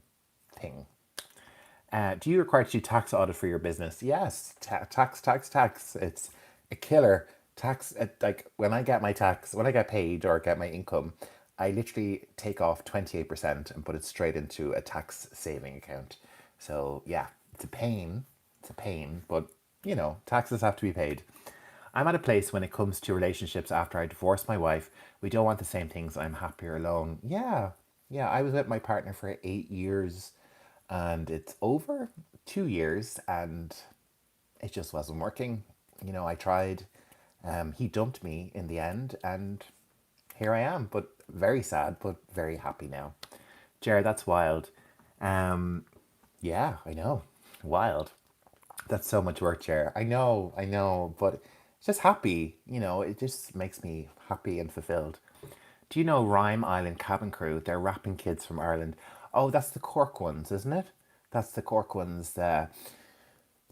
thing. Do you require to do tax audit for your business? Yes, tax. It's a killer. Tax, like when I get my tax, when I get paid or get my income, I literally take off 28% and put it straight into a tax saving account. So yeah, it's a pain. It's a pain, but taxes have to be paid. I'm at a place when it comes to relationships after I divorced my wife. We don't want the same things. I'm happier alone. Yeah. Yeah. I was with my partner for 8 years and it's over 2 years and it just wasn't working. I tried. He dumped me in the end and here I am, but very sad, but very happy now. Jared, that's wild. Um, yeah, I know. Wild. That's so much work, Jared. I know, but just happy. It just makes me happy and fulfilled. Do you know Rhyme Island Cabin Crew? They're rapping kids from Ireland. Oh, that's the Cork ones, isn't it? That's the Cork ones.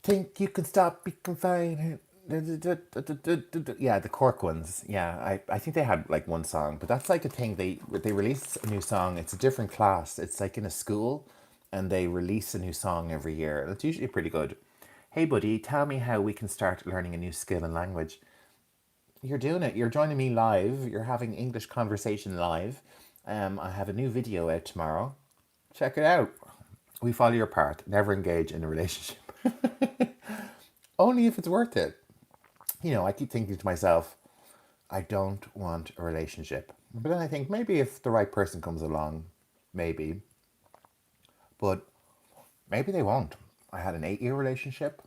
Think you can stop, be confined. Yeah, the Cork ones. Yeah, I think they had like one song, but that's like a thing. They release a new song. It's a different class. It's like in a school, and they release a new song every year. It's usually pretty good. Hey, buddy, tell me how we can start learning a new skill and language. You're doing it. You're joining me live. You're having English conversation live. I have a new video out tomorrow. Check it out. We follow your path. Never engage in a relationship. Only if it's worth it. I keep thinking to myself, I don't want a relationship. But then I think maybe if the right person comes along, maybe. But maybe they won't. I had an 8-year relationship.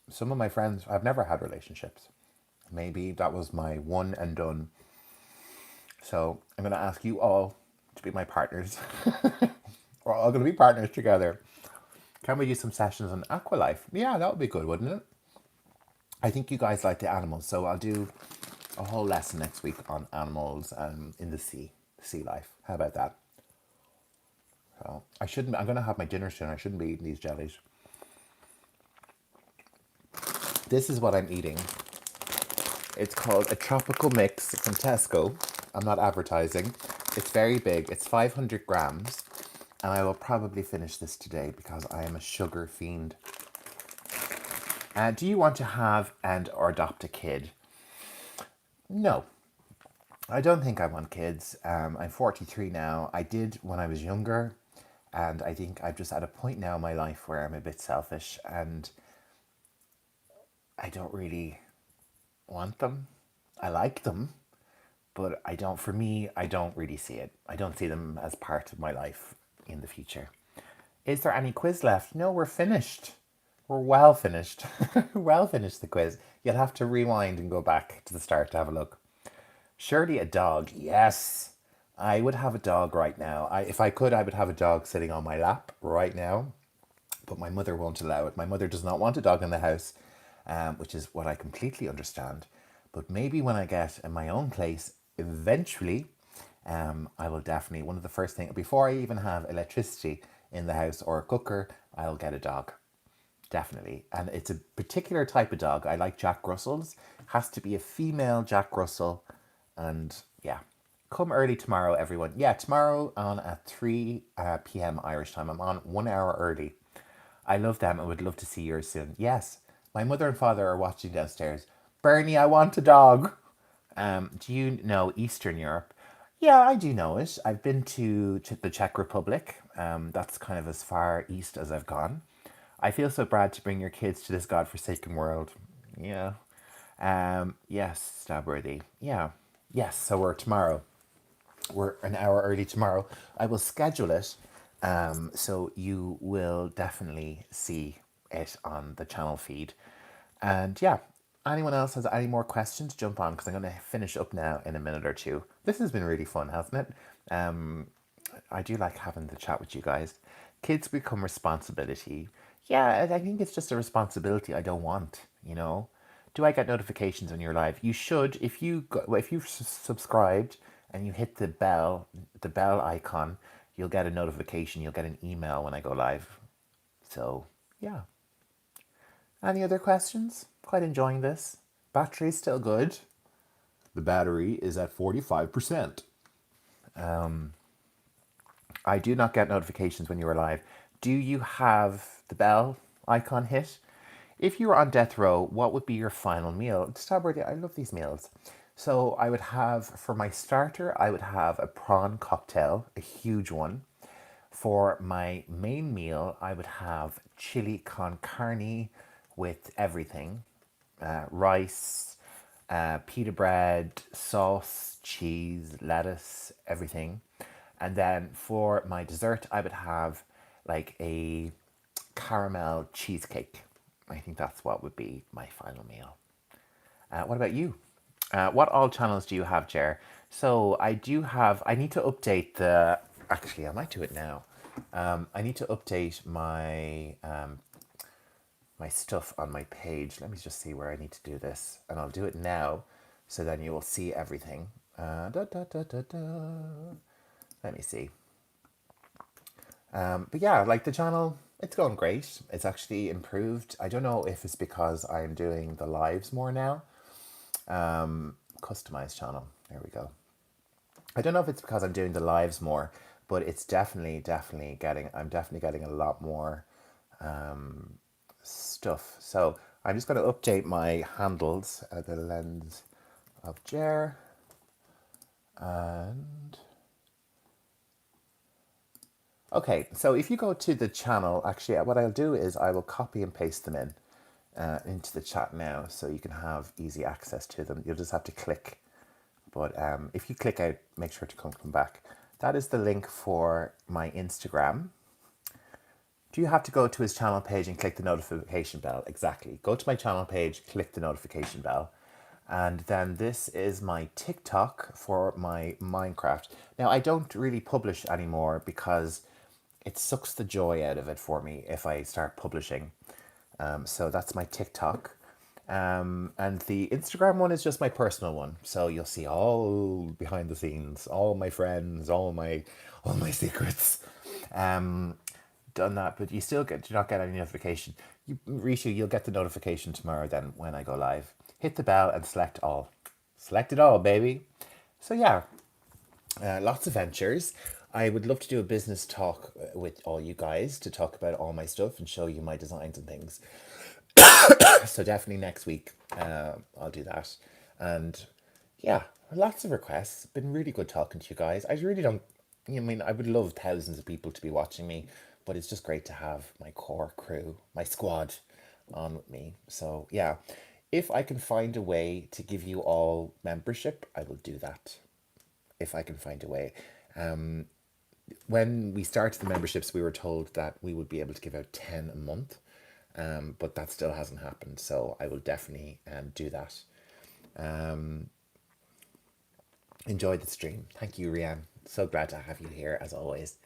Some of my friends, I've never had relationships. Maybe that was my one and done. So I'm going to ask you all to be my partners. We're all going to be partners together. Can we do some sessions on Aqualife? Yeah, that would be good, wouldn't it? I think you guys like the animals, so I'll do a whole lesson next week on animals in the sea life. How about that? So I shouldn't. I'm going to have my dinner soon. I shouldn't be eating these jellies. This is what I'm eating. It's called a tropical mix from Tesco. I'm not advertising. It's very big. It's 500 grams. And I will probably finish this today because I am a sugar fiend. Do you want to have and or adopt a kid? No, I don't think I want kids. I'm 43 now. I did when I was younger. And I think I'm just at a point now in my life where I'm a bit selfish and I don't really want them. I like them, but for me, I don't really see it. I don't see them as part of my life in the future. Is there any quiz left? No, we're finished. We're well finished. Well finished the quiz. You'll have to rewind and go back to the start to have a look. Surely a dog. Yes. I would have a dog right now. If I could, I would have a dog sitting on my lap right now. But my mother won't allow it. My mother does not want a dog in the house, which is what I completely understand. But maybe when I get in my own place, eventually, I will definitely, one of the first things, before I even have electricity in the house or a cooker, I'll get a dog. Definitely. And it's a particular type of dog. I like Jack Russells. Has to be a female Jack Russell. And yeah, come early tomorrow, everyone. Yeah, tomorrow on at 3 p.m. Irish time. I'm on 1 hour early. I love them and would love to see yours soon. Yes, my mother and father are watching downstairs. Bernie, I want a dog. Do you know Eastern Europe? Yeah, I do know it. I've been to the Czech Republic. That's kind of as far east as I've gone. I feel so bad to bring your kids to this godforsaken world. Yeah. Yes, Stabworthy. Yeah. Yes, so we're tomorrow. We're an hour early tomorrow. I will schedule it, so you will definitely see it on the channel feed. And yeah, anyone else has any more questions, jump on because I'm going to finish up now in a minute or two. This has been really fun, hasn't it? I do like having the chat with you guys. Kids become responsibility. Yeah, I think it's just a responsibility I don't want, you know? Do I get notifications when you're live? You should. If you've subscribed and you hit the bell icon, you'll get a notification. You'll get an email when I go live. So, yeah. Any other questions? Quite enjoying this. Battery's still good. The battery is at 45%. I do not get notifications when you are live. Do you have the bell icon hit? If you were on death row, what would be your final meal? Strawberry, I love these meals. So I would have, for my starter, I would have a prawn cocktail, a huge one. For my main meal, I would have chili con carne with everything, rice, pita bread, sauce, cheese, lettuce, everything. And then for my dessert, I would have like a caramel cheesecake. I think that's what would be my final meal. What about you? What all channels do you have, Jer? So I do have. I need to update the. Actually, I might do it now. I need to update my stuff on my page. Let me just see where I need to do this, and I'll do it now, so then you will see everything. Let me see. But yeah, like the channel, it's going great. It's actually improved. I don't know if it's because I'm doing the lives more now. Customized channel. There we go. I don't know if it's because I'm doing the lives more, but it's definitely getting. I'm definitely getting a lot more stuff. So I'm just going to update my handles. The lens of Jer and okay, so if you go to the channel, actually, what I'll do is I will copy and paste them in into the chat now so you can have easy access to them. You'll just have to click. But if you click out, make sure to come back. That is the link for my Instagram. Do you have to go to his channel page and click the notification bell? Exactly. Go to my channel page, click the notification bell. And then this is my TikTok for my Minecraft. Now, I don't really publish anymore because it sucks the joy out of it for me if I start publishing. So that's my TikTok. And the Instagram one is just my personal one. So you'll see all behind the scenes, all my friends, all my secrets. Done that, but you still do not get any notification. Rishu, you'll get the notification tomorrow then when I go live. Hit the bell and select all. Select it all, baby. So yeah, lots of ventures. I would love to do a business talk with all you guys to talk about all my stuff and show you my designs and things. So definitely next week, I'll do that. And yeah, lots of requests. Been really good talking to you guys. I really don't. I mean, I would love thousands of people to be watching me, but it's just great to have my core crew, my squad, on with me. So yeah, if I can find a way to give you all membership, I will do that. If I can find a way. When we started the memberships, we were told that we would be able to give out 10 a month, but that still hasn't happened. So I will definitely do that. Enjoy the stream. Thank you, Rianne. So glad to have you here as always.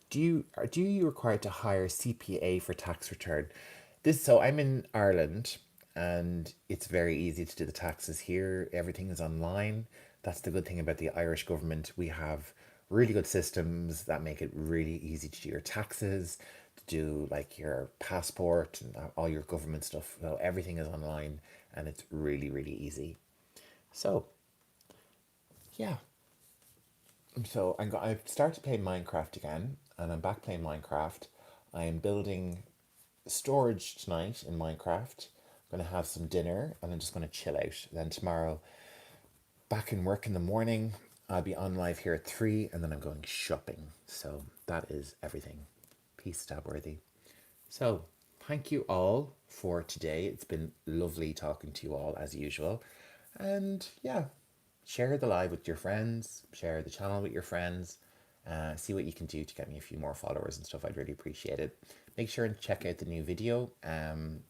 Do you require to hire CPA for tax return? So I'm in Ireland and it's very easy to do the taxes here. Everything is online. That's the good thing about the Irish government. We have really good systems that make it really easy to do your taxes, to do like your passport and all your government stuff. So everything is online and it's really easy. So yeah, so I've started playing Minecraft again, and I'm back playing Minecraft. I am building storage tonight in Minecraft. I'm gonna have some dinner, and I'm just gonna chill out. Then tomorrow, back in work in the morning. I'll be on live here at 3 and then I'm going shopping. So that is everything. Peace, Stabworthy. So thank you all for today. It's been lovely talking to you all as usual. And yeah, share the live with your friends, share the channel with your friends, see what you can do to get me a few more followers and stuff. I'd really appreciate it. Make sure and check out the new video.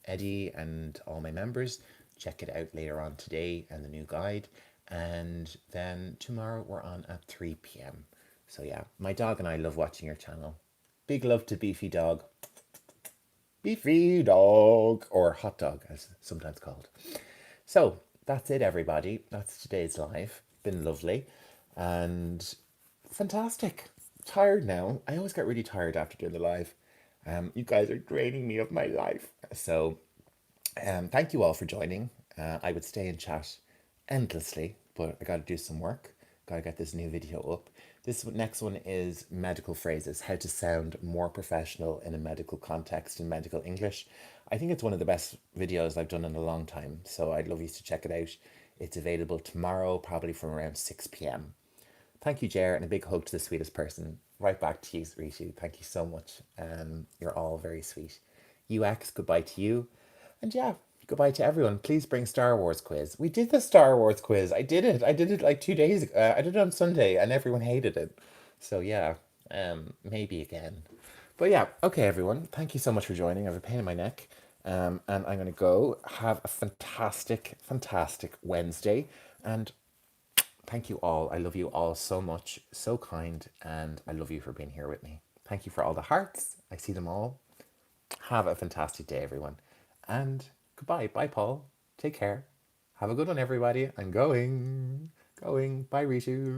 Eddie and all my members, check it out later on today and the new guide. And then tomorrow we're on at 3 p.m. So yeah, my dog and I love watching your channel. Big love to Beefy Dog. Beefy Dog, or Hot Dog as sometimes called. So that's it, everybody. That's today's live. Been lovely and fantastic. Tired now. I always get really tired after doing the live. You guys are draining me of my life. So thank you all for joining. I would stay and chat endlessly, but I got to do some work. Got to get this new video up. This next one is medical phrases, how to sound more professional in a medical context in medical English. I think it's one of the best videos I've done in a long time, so I'd love you to check it out. It's available tomorrow, probably from around 6 p.m. Thank you, Jer, and a big hug to the sweetest person. Right back to you, Ritu. Thank you so much. You're all very sweet. UX, goodbye to you. And yeah, goodbye to everyone. Please bring Star Wars quiz. We did the Star Wars quiz. I did it. I did it like 2 days ago. I did it on Sunday and everyone hated it. So yeah, maybe again. But yeah, okay, everyone. Thank you so much for joining. I have a pain in my neck. And I'm going to go have a fantastic, fantastic Wednesday. And thank you all. I love you all so much. So kind. And I love you for being here with me. Thank you for all the hearts. I see them all. Have a fantastic day, everyone. And goodbye. Bye, Paul. Take care. Have a good one, everybody. I'm going. Going. Bye, Ritu.